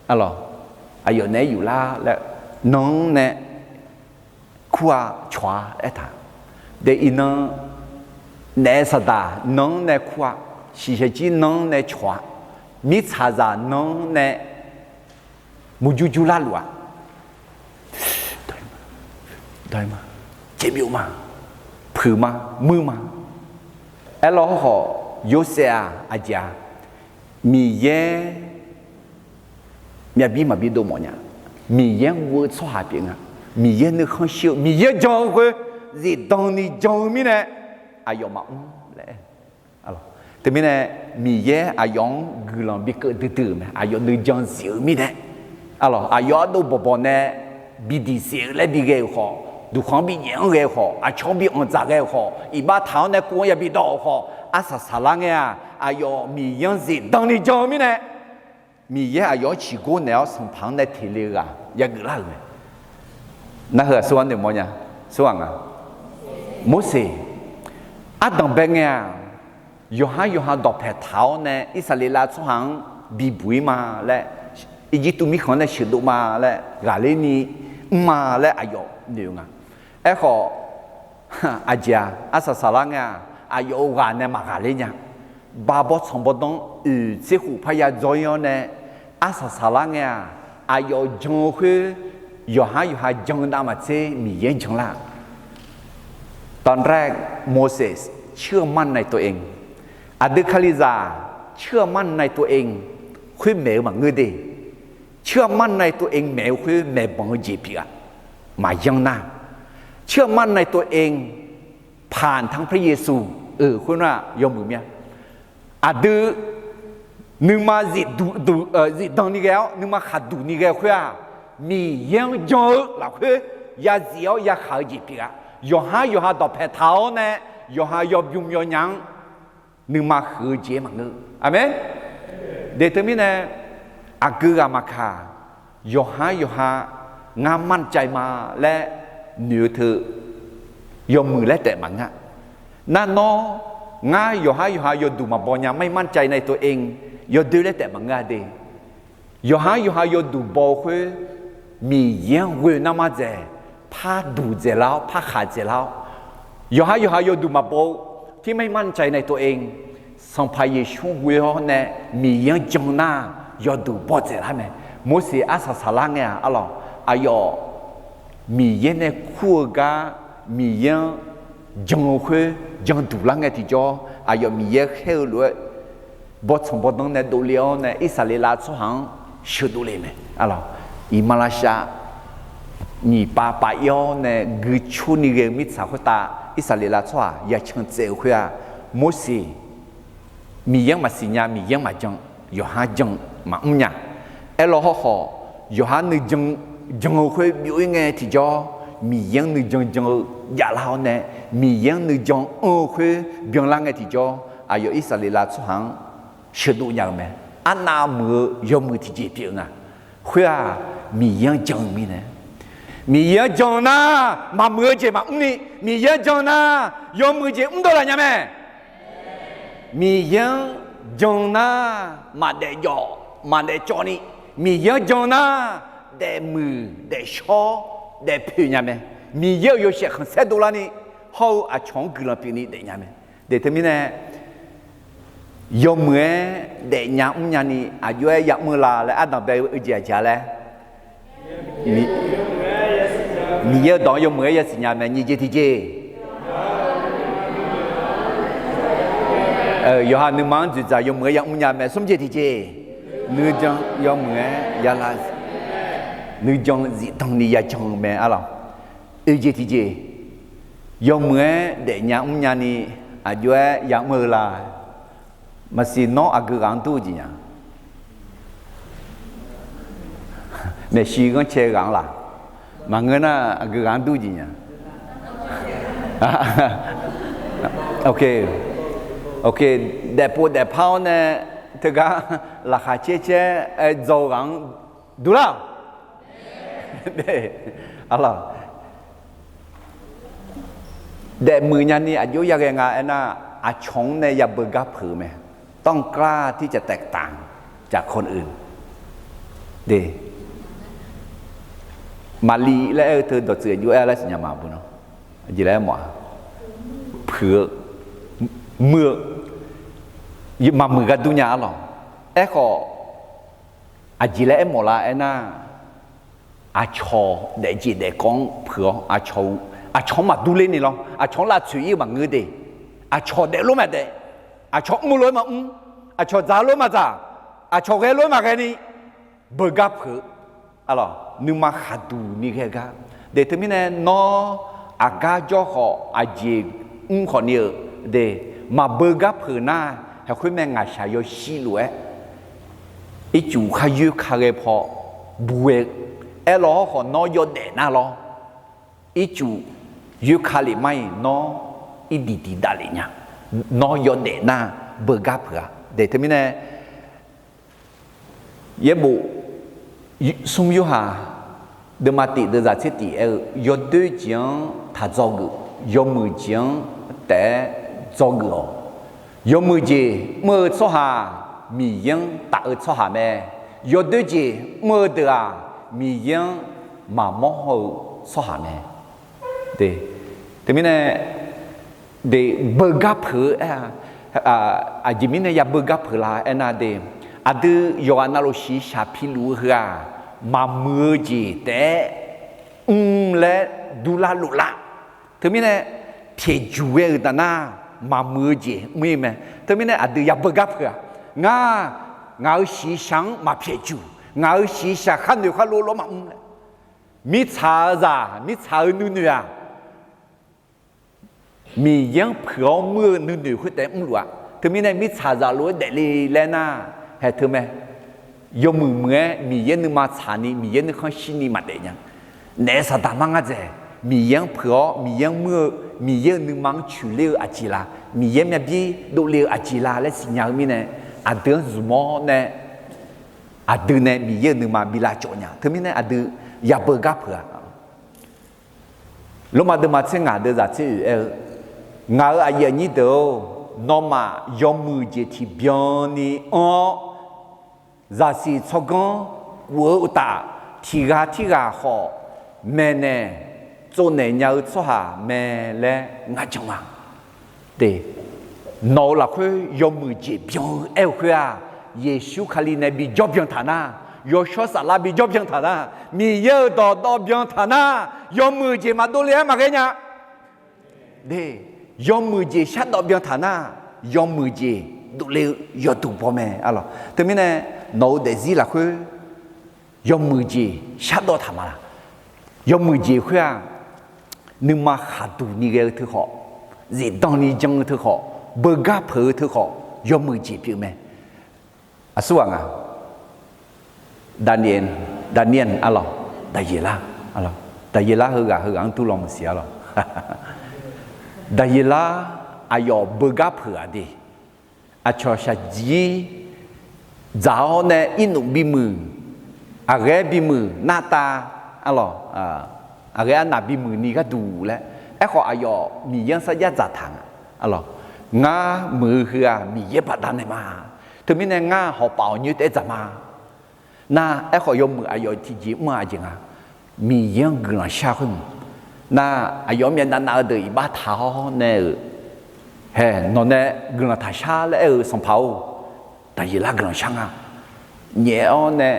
alo ayo nè yếu la là nông nè qua chua eta để ina nè sa da nông nè qua chỉ chỉ nông nè chua mi cha ra nông nè mujuju la lua đây mà chế biểu mà phử mà mưa mà alo họ yếu sẽ à gia mi ye mi mà biết đâu mà nhá mi ye vô số hạ biển à mi ye nó không chịu mi ye cho cái gì đông ni cho mi nè ayo mà lẽ alo từ mi nè mi ye ayo gửi lòng biết cái từ mà ayo nó cho xíu mi nè alo ayo đâu bỏ nè bị đi xíu lại đi cái họ du khang bị nhang cái họ à chong bị ăn cái họ ít ba tháo nè cũng bị đau họ à sa lang à ayo mi yang gì đông ni cho mi nè mi ye ayo chỉ có nẻo sông phẳng nè thì lừa à ya gửi lại na hở xuân được mọi nhà xuân à Moses à đồng bên nghe Yohan đọc phải tháo nè Israel số hàng bị bụi mà lẽ ý tụi mi không nè sử dụng mà lẽ gà lên ni mà lẽ ayo nhiều ngà ấy họ aja asa salanga ayo gà nè mà gà lên nha ba bố xong bố đông chế hủ phải ya rồi nè asa salanga ayo jong khuê Yohan jong đam mà chế mi yên jong la ตอนแรกโมเสสเชื่อมั่นในตัวเองอดึคาลิซาเชื่อมั่นในตัวเองคุยแมวมาเงือดีเชื่อมั่นในตัวเองแมวคุยแมวบังจีบีอะมายังหน้าเชื่อมั่นในตัวเองผ่านทั้งพระเยซูคุณว่ายอมมือเมียอดึนึกมาจิจิดังนี่แล้วนึกมาขัดดูนี่แล้วคุยมียังเยอะหลักคุยยาเสียวยาขาวจีบีอะYohan đọc phải tháo nè Yohan dùng yo nhang nhưng mà khử chế mà ngư amen để tới mình nè agư mà khả Yohan ngam man chạy mà lẽ nếu thử yom mười lẽ tệ mà ngã na nó ngã Yohan yo đủ mà bỏ nhàไม่มั่นใจในตัวเองyoดูlẽ tệ mà ngã đi Yohan yo đủ bỏ khuêมีเยี่ยงเวน่ามาเจพาดูเจแล้วพาขาดเจแล้วอย่าให้ดูมาโบที่ไม่มั่นใจในตัวเองสังพายช่วงเวลาเนี่ยมียังจังหน้าอย่าดูโบเจแล้วไหมโมเสสอาสาลังเนี่ยอะไรอายอมียังเนี่ยคู่กันมียังจังคุยจังดูลังเนี่ยที่จ่ออายอมียังเฮลล์บทสมบูรณ์เนี่ยดูเลี้ยวเนี่ยอิสราเอลสุหังชุดดูเลยไหมอะไรอิมาลาชา你爸爸要呢，佢出那个米查回答，以色列错也请教会啊，摩西，米样嘛是呀，米样嘛讲，约翰讲嘛呀，哎老好，约翰你讲会有一个提着，米样你讲亚老呢，米样你讲会别啷个提着，啊有以色列错行，许多样咩，啊那么有没提这边啊，会啊米样讲咩呢？มีเยอะจังนะมาเมื่อเจ็บมานี่มีเยอะจังนะยอมมือเจ็บตัวอะไรเนี่ยแม่มีเยอะจังนะมาเดยอมาเดจอนี่มีเยอะจังนะเดมือเดชอเดผิวเนี่ยแม่มีเยอะอยู่เสียขันเสดตัวละนี่เขาอาชงกุลปีนี้เดเนี่ยแม่เดทมิเนี่ยยอมมือเดยามเนี่ยนี่อายุยามมือละแล้วอาดับเบลอุจจาระแล้วมีเยอะดองยมเมื่อยสิญญาแม่ยี่เจทีเจยอหันนึกมันจุดใจยมเมื่อยยังแม่สมเจทีเจนึกจังยมเมื่อยยาลานึกจังจิตองนี่ยาจังแม่อะไรเจทีเจยมเมื่อเด็กยังนี่อายุยังมือละมาสิน้องอากูกันตู้จีน่ะแม่ชีก็เชื่อกันละ Mangena agak tu je nya. OK， 在跑呢，这个拉哈姐姐早上读了，对，好了。แต่มือยันนี่อายุยังไงนะอาชงเนี่ยอย่าเบิกกับผือไหมต้องกล้าที่จะแตกต่างจากคนอื่นเดมาลีและเธอดดเสืออยู่อะไรสัญญามาบุญเนาะจีแล้วหมอเผือเมื่อมามือกันดุนยาหรอก็จีแล้วหมอละนะอาชอเด็กจีเด็กกองเผืออาชออาชงมาดูเลยนี่ลองอาชงลาชุยมาเงือเดอาชอเดรู้มาเดอาชงมุลอยมาอาชอจ้ารู้มาจ้าอาชอเกรู้มาแค่นี้เบิกกับเผืออะไรนึกมาขัดดูนี่แค่กันเดี๋ยวที่มีเนี่ยน้ออากาจ่อขออาเจขอเนี่ยเดมาเบิกกับเผือหน้าให้คุณแม่งาชายชิลวยอีจูขยุขารพอบุเอล้อขอน้อยอเดน่าล้ออีจูยูคาลิไม่น้ออีดีดาลิเนี่ยน้อยอเดน่าเบิกกับเผือเดี๋ยวที่มีเนี่ยเยบุสมยุหาเดมาติเดจัดเสติยอดด้วยจังถ้าจอกยอมือจังแต่จอกยอมือเจมือสหามียังตาสหาแม่ยอดด้วยเจมือเดือมียังมาโมโหสหาแม่เดแต่มีเนี่ยเดเบิกกับเผือจิมิเนี่ยอย่าเบิกกับเผือละน่าเดอาดูยอนาโลชีชาพิลูเฮามามือจีแต่และดูลาลุละถึงมีเนี่ยเพียจูเอตนามามือจีมีไหมถึงมีเนี่ยอาดูอย่าเบิกกับเผืองาสีสังมาเพียจูงาสีสังขันดูขันรู้มามีชาจ้ามีชาหนุ่ยมียังเผือมือหนุ่ยคนแต่รู้ว่าถึงมีเนี่ยมีชาจ้ารู้เดลีเลน่าเห็นไหมยมมือเมื่อมีเย็นนึกมาชานี่มีเย็นนึกข้างชินี่มาเดียงเนสตามังอาเจมียังเผือมียังมือมีเย็นนึกมังชูเลี้ยวอาจิลามีเย็นเนี่ยบีดูเลี้ยวอาจิลาและสิ่งอย่างมีเนี่ยอาเดือนจุโมเนี่ยอาเดือนเนี่ยมีเย็นนึกมาบิลาโจเนี่ยถึงมีเนี่ยอาเดือนอย่าเบิกกับเผือลงมาเดินมาเส้นงานเดินจากที่งานอะไรนี่เดียวน้องมายอมมือเจที่เบียนี่จาสีชกงวัวอุตาที่กาขอแม่เนี่ย做年要做下แม่และงาจังหวะเดนอละคุยยอมมือเจเบียคุยเยซูคาลีเนี่ยบีจอบยังฐานะยอชอสาลาบีจอบยังฐานะมีเยอะต่อยังฐานะยอมมือเจมาดูเลี้ยมาแค่เนี้ยเดยอมมือเจชัดดอกเบี้ยฐานะยอมมือเจดูเลยยอดถูกพ่อแม่อะไรแต่ไม่เนี่ยเราเดซี่ละคือยอมมือเจชัดดอกทำอะไรยอมมือเจคือนึกมาขาดูนี่ก็ถือขอเรื่องตอนนี้จังถือขอเบิกกับเผือถือขอยอมมือเจเพียงไหมส่วนดานียนอะไรได้ยินละอะไรได้ยินละเฮาตุลองเสียหรอได้ยินละอายอเบิกกับเผือดีอาชอชาจีจ้าเนี่ยอินุบิมืออะไรบิมือหน้าตาอะไรอันนับบิมือนี่ก็ดูแลขออายอมียังสัญญาจัดทางงามือคือมีเย็บปัดดันมาถึงมีเนี่ยงาหอบเป่ายืดเตจะมาน่าขอยมืออายอที่จีมาจริงมียังเกลือชาขึ้นน่าอายอมีนั่นน่าเดือยบ้าเท้าเนี่ยเฮ้นนเนี่ยเกลือท้าชาแล้วสมเผาแต่ยีละเกลือช่างเนี่ยเนี่ย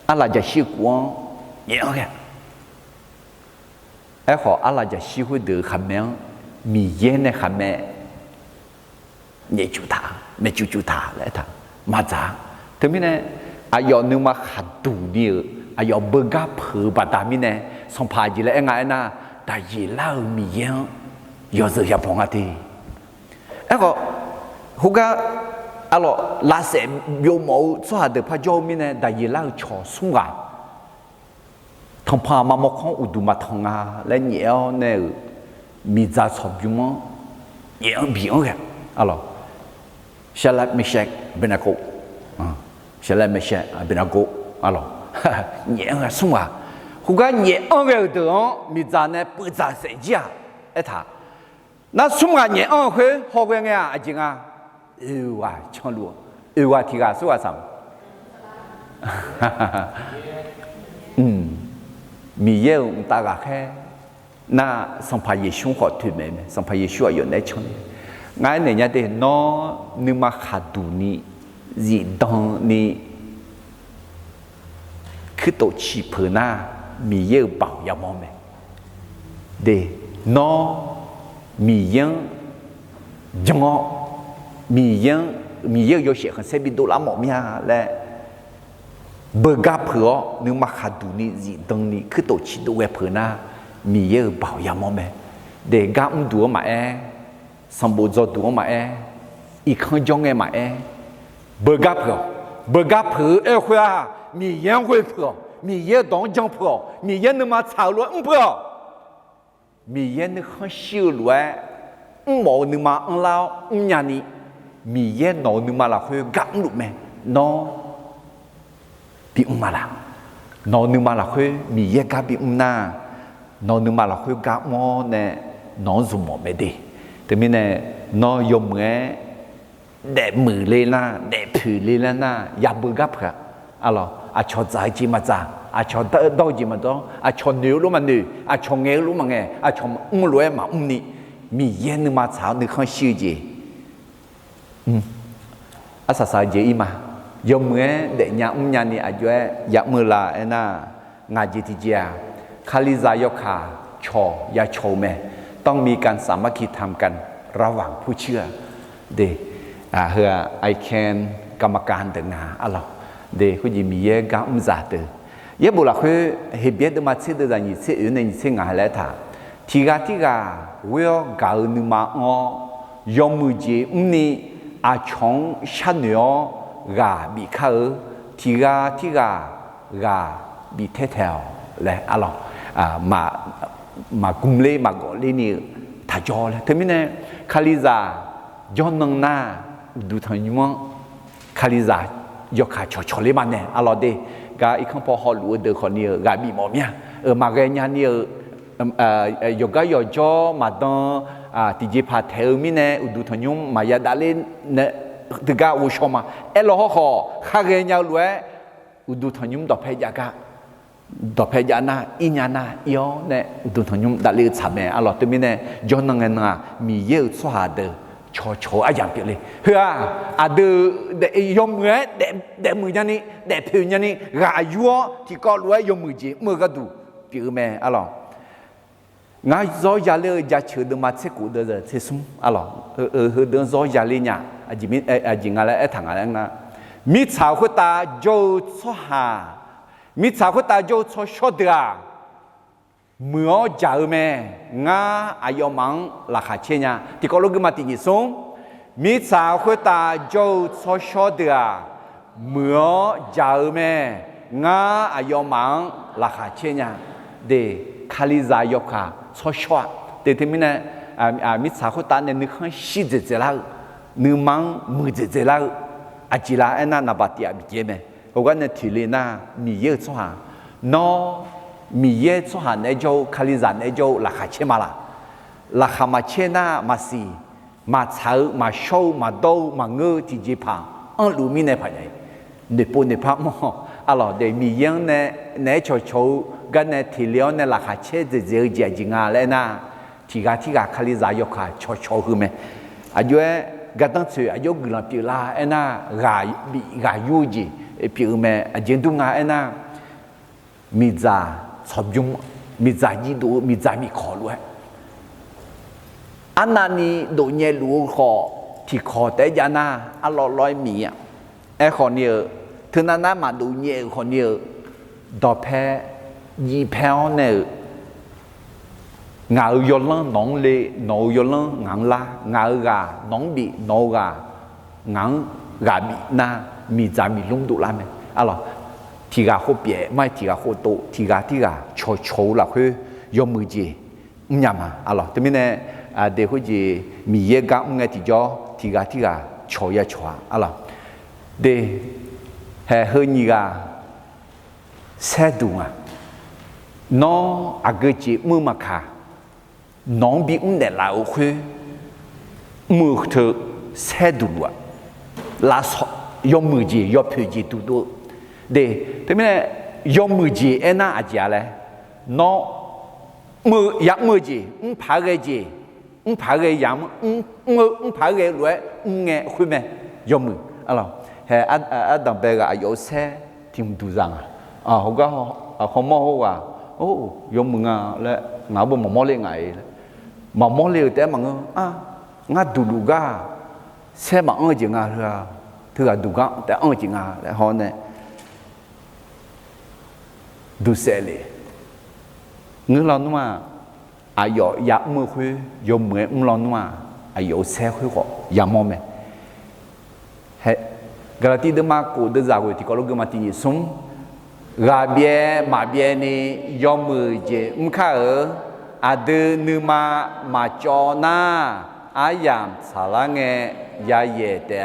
อะไรจะชี้กวงเนี่ยแค่ขออะไรจะชี้หัวเดือขมิ้นมีเย็นในขมิ้นเนี่ยจุดาไม่จุดาเลยท่ามาจ้าถึงมีเนี่ยอายอนึกมาขัดดูนี่อายอเบิกกับเผือปัตตามีเนี่ยสมภารยีละไงนะแต่ยีละมีเย็นยอดเสียพงอาทิก็ฮุกะลาเสยมเอาสวัสดิ์พระเจ้ามีเนี่ยได้ยินเล่าชอสุ่งอ่ะท thằng pa mà một con udu mà thằng à lấy nhiều nè mi ra chọc dùng mà nhiều biển cái alo Shadrach Meshach Abednego Shadrach Meshach Abednego alo nhiều cái xong à không có nhiều cái đó mi ra nè bự ra sẽ gì à ấy thà那送啊年二回好个呀，阿金啊，哇，强路，哇，提个说话什么？米也唔大个开，那上怕也凶好推妹妹，上怕也需要有那强的。俺人家的那你嘛哈杜你，热当你，去到气泡那米也保要么没？对，那。米英，中国米英有些很特别多啦，毛面嘞，不加破，你嘛哈杜你热当你去到起都会破那米英保养么没？得加唔多嘛哎，上步做多嘛哎，一看中嘅嘛哎，不加破哎会啊，米英会破，米英当将破，米英你嘛炒了唔破。米耶你很小来，毛你嘛老年呢，米耶老你嘛啦会干路咩？孬比嘛啦，老你嘛啦会米耶干比那，老你嘛啦会干么呢？孬做么没得？对面呢，孬有咩？得มือเลยนะ得ผือเลยนะอย่าเบื่อกับค่ะอะไรอาชอบใจจีมาจ้าอาชอบดอกจีมาดอกอาชอบนิ้วรู้มันนิ้วอาชอบเงี้ยรู้มันเงี้ยอาชอบรวยมานี่มีเย็นนึกมาเช้านึกข้างชื่อจีอาศัยเจอีมายมเงี้ยเด็กยามยานี่อายุยามเมื่อละน่างานจีที่เจียคาลิซายกขาชอยาโชแม่ต้องมีการสามัคคีทำกันระหว่างผู้เชื่อเด็กเฮือไอแคนกรรมการตึงนาอะไรเด็กเขาจะมีเยอะกำจัดตัวเยอะบุรุษเขาเห็นเบียดมาเชื่อตัวนี้เชื่อในเชื่องานแล้วท่าที่กาเวลกาหนึ่งมาอ๋อยอมมือเจนี่อาชงชันเนาะกาบีข้าที่กาบีเทเทลเลยอะไรมากุมเล่มาก่อเล่นี่ถ้าจอเลยถึงมิเนี่ยคาลิซาย้อนนังหน้าดูทางยูมังคาลิซายกขาชอเลยมันเนี่ยอะไรเด็กกาอีกครั้งพอฮอลลูเดอร์คนนี้กาบีหมอมีมาเรียนเนี่ยยกยอจอมาดองที่จีพาเทอร์มิเนี่ยดูทางยูมายาดาเลนเนี่ยถึงกาอุชมาลอฮอข้าเรียนยาวเลยดูทางยูมดอกเพยากาดอกเพยานาอิญานาอีอ๋อเนี่ยดูทางยูมดาเลนสามเนี่ยอะไรตัวนี้เนี่ยย้อนนังเงินมีเยอะสวาเดอชออาอย่างเปลี่ยนเฮ้ยดูเด็กยมมือเด็กมือยันนี่เด็กผิวยันนี่รายยัวที่ก็รู้ยมมือจีมือก็ดูเปลี่ยนแม่อะไรงั้นรอยาเลยจะเชื่อเดิมมาเช็คกูเดินเช็คซุ่มอะไรเดินรอยาเลยเนี่ยจิมิจิงอะไรทางอะไรนะมิชาวคนตาโจชอหามิชาวคนตาโจชอชอเดือเมื่อจ่าแม่งาอายมังราคาเชียที่ก็รู้กันมาติดส่งมีสาวคนตาโจชอชอเดือเมื่อจ่าแม่งาอายมังราคาเชียเดคาลิซายกขาชอชอเดที่มีเนี่ยมีสาวคนตาเนี่ยนึกให้ชีเจเจแล้วนึกมังมือเจเจแล้วอาจิลาเอ็นน่าบาดเจ็บเจ็บไหมเพราะว่าเนี่ยทีเลน่ามีเยอะสักหน่อยนอมีเยอะส่วนในโจคาลิซานในโจราคาเชมาละราคามาเชน่ามาสีมาเช้ามาโชว์มาโดมาเงือที่จีพังรู้มีในภายในเด็กปุ่นเด็กพักมั่งอะไรเดี๋ยวมียังในโชว์กันในที่เลี้ยวในราคาเชจะเจอเจจิงาเลยนะที่กาคาลิซายกขาโชว์คือไหมอายุกันตั้งชื่ออายุกลับปีละเอ็น่ากายูจีปีไหมอายุดุงาเอ็น่ามีจ่าชอบยุ่งมีใจยี่ดูมีใจมีขอรู้อันนั้นนี่โดนเนี่ยรู้ขอที่ขอแต่ยานาอร่อยมีอ่ะไอ้คนเนี่ยถึงนั้นมาดูเนี่ยคนเนี่ยดอกแพ้ยีแพ้เนี่ยเงาโยนน้องเล่น้องโยนเงาละเงากาน้องบีน้องกาเงากาบีน่ามีใจมีลุ่มดุละไหมอะไรท thì gà hộp bể mai thì gà hộp tổ thì gà cho chấu là hơi yom mười gì nhầm à lo thế nên để hơi gì mì ye gà nghe thì gà cho ya cho lo để hơi như gà xe đúng nó cái gì mưa mà khá nó bị để lão hơi mưa thở xe đúng là yom mười gì yom mười gì đủ để thế nên yom mười gì em na à này nó mưa gì phá cái gì phá cái yam phá cái loại nghe khui mẹ yom mười alo hè đồng bè cái yếu xe thì đủ rằng họ có họ mò à yom mười là ngáo bờ mò lên ngày mà mò lên té mà ngã đủ ga xe mà gì ngà thưa đủ ga té gì ngà họ này đủ xe lệ ngư lo mà yếu yap mưa khui yom mười lo mà yếu xe khui họ yam mò mẹ hệ cái tí đó mà cô đưa ra rồi thì có lúc mà tin súng gà bia mà bia này yom mười gì khá ở đưa nữ mà cho na yam xả la nghe ya ye te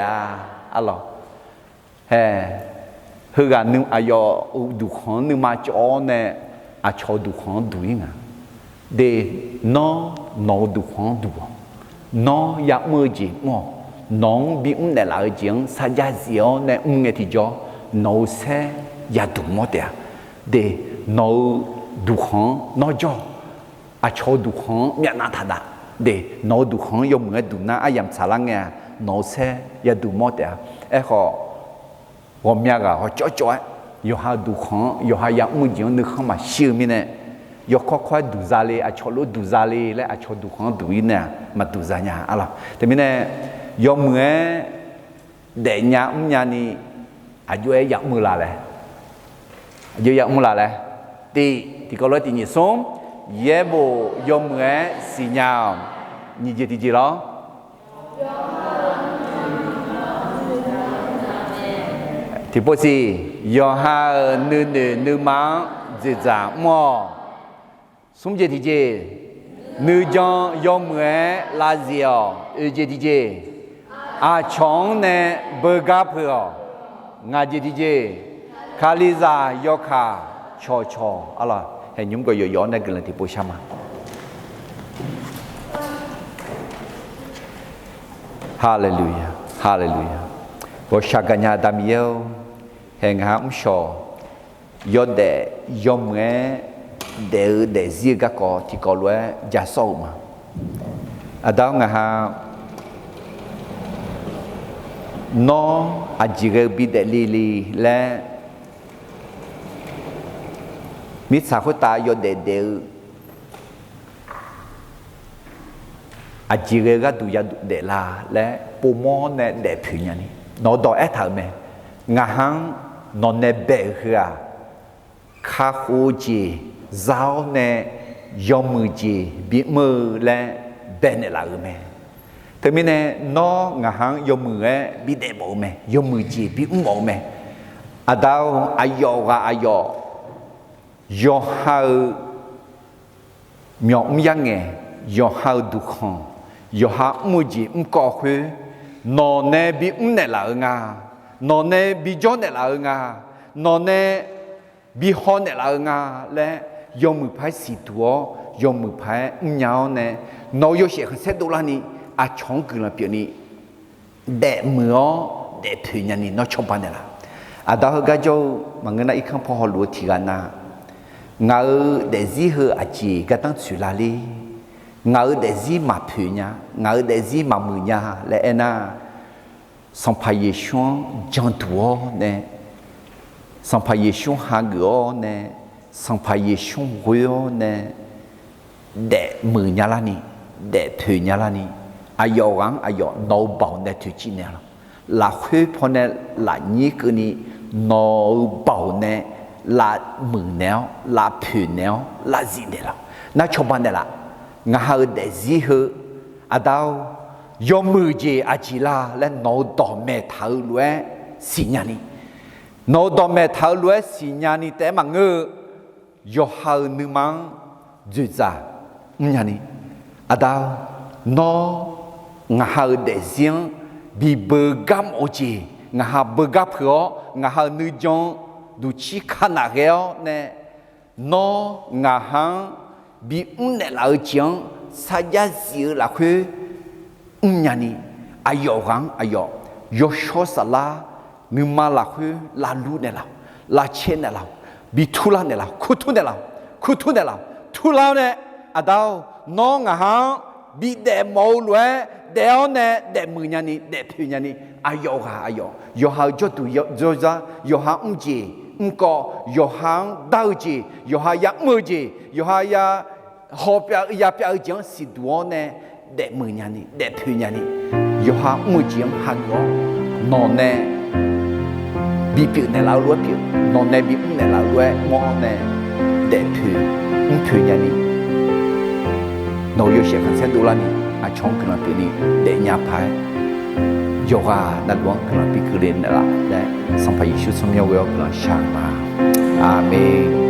alo hè hư gà nữ ayo đủ khón nữ mà cho nè cho đủ khón đủ ingà để nó đủ khón đủ nó ya mưa gì mà nó bị để lại chuyện sa gia diệu nè nghe thì cho nó sẽ ya đủ mất để nó đủ khón nó cho đủ khón miệng na thà để nó đủ khón dùng người đủ na ayam xả lăng nghe nó sẽ ya đủ mất họ hôm nay họ cho yo ha đủ khón yo ha ya muốn gì nữa không mà siêu mi nè yo khoa đủ ra lê cho lô đủ ra lê lại cho đủ khón đủ in nè mà đủ ra nhà à thế mình nè yo mưa để nhà ni yo ya mưa là lẽ yo ya mưa là lẽ thì có nói thì nhỉ sống ye bộ yo mưa xì nhau như gì thì gì đó thì bố gì yo ha nữ mang dễ dàng mò sống gì thì gì nữ cho yo mưa là gì gì thì gì chong nè bơ gáp hờ ngà gì thì gì khali za yo kha cho ala hay nhúng cái yo này cái là thì bố chama hallelujah hallelujah bố shaganya đam yêu hẹn hám sò yo để yo mẹ để gì các có thì có lẽ giả sâu mà ở đó ngà ha nó chỉ cái bị để lì là mít sao khối ta yo để chỉ cái tu ya để là bộ môn này để phơi nhá nó đòi ép thằng mẹ ngà hang nó nè bể ra khá khô gì giáo nè yom mười gì bị mơ là bể nè là mẹ thế mình nè nó ngà hang yom mười bị để bộ mẹ yom mười gì bị bộ mẹ ở đâu ayo yo hao nhộng yang nghe yo hao du khong yo hao mười gì có khơi nó nè bị nè là ngà nó nè bị cho nè là ngà nó nè bị ho nè là ngà lẽ yom mười phải xịt tua yom mười phải nhau nè nó yo sẽ không xét đâu là ni chong cứ là biểu ni để mưa để thuê nhà ni nó chong ban là đó cái cho mà người này không phò lúa thì cái na ngờ để gì hơ chỉ cái tăng chữ là li ngờ để gì mà thuê nhà ngờ để gì mà mưa nhà lẽ na sans payer chon jantuo ne sans payer chon hago ne sans payer chon ruo ne để mưa nhà là ni để thuê nhà là ni ayo no bảo ne thuê chi ne là khuê phone ne là nhí cái ni no bảo ne là mưa nèo là thuê nèo là gì ne là na cho ban ne là ngã để gì hơ đâu yom mười gì chỉ là lên nấu đỏ mẹ thảo lúa xí nhà ni nó đo mẹ thảo lúa xì nhà ni té mà ngơ yo hao nữ mang dư giả nhà ni à đào nó ngà hao để riêng bị bờ gam ô chi ngà hao bờ gap phở ngà hao nữ jong du chi khăn nà ghéo nè nó ngà hao bị nè là ở chiang sa gia dìu là khuê nhà ni ayo gang ayo yo sho sala nữ ma là khuê là lu nè lao là chen nè lao bị thu la nè lao khu thu nè lao thu lao nè à đâu nó ngà hao bị đè màu lúa đèo nè đè mười nhà ni đè phiêu nhà ni ayo yo hao cho tu yo ra yo hao gì có yo hao đau gì yo hao yak mưa gì yo hao ya họ bia chẳng xí đuôi nè để mười nhà ni để phiêu nhà ni yo hao mưa chẳng hàng đó nó nè bị phiêu nè lao lúa phiêu nó nè bị nè lao lúa mỏ nè để phiêu nhà ni nó yo sẽ khăn xe đô la ni à trong cái nào ni để nhà phái yo ha đặt vắng cái nào bị cứ lên là đấy xong phải Giêsu xong nhau với cái nào sáng mà amen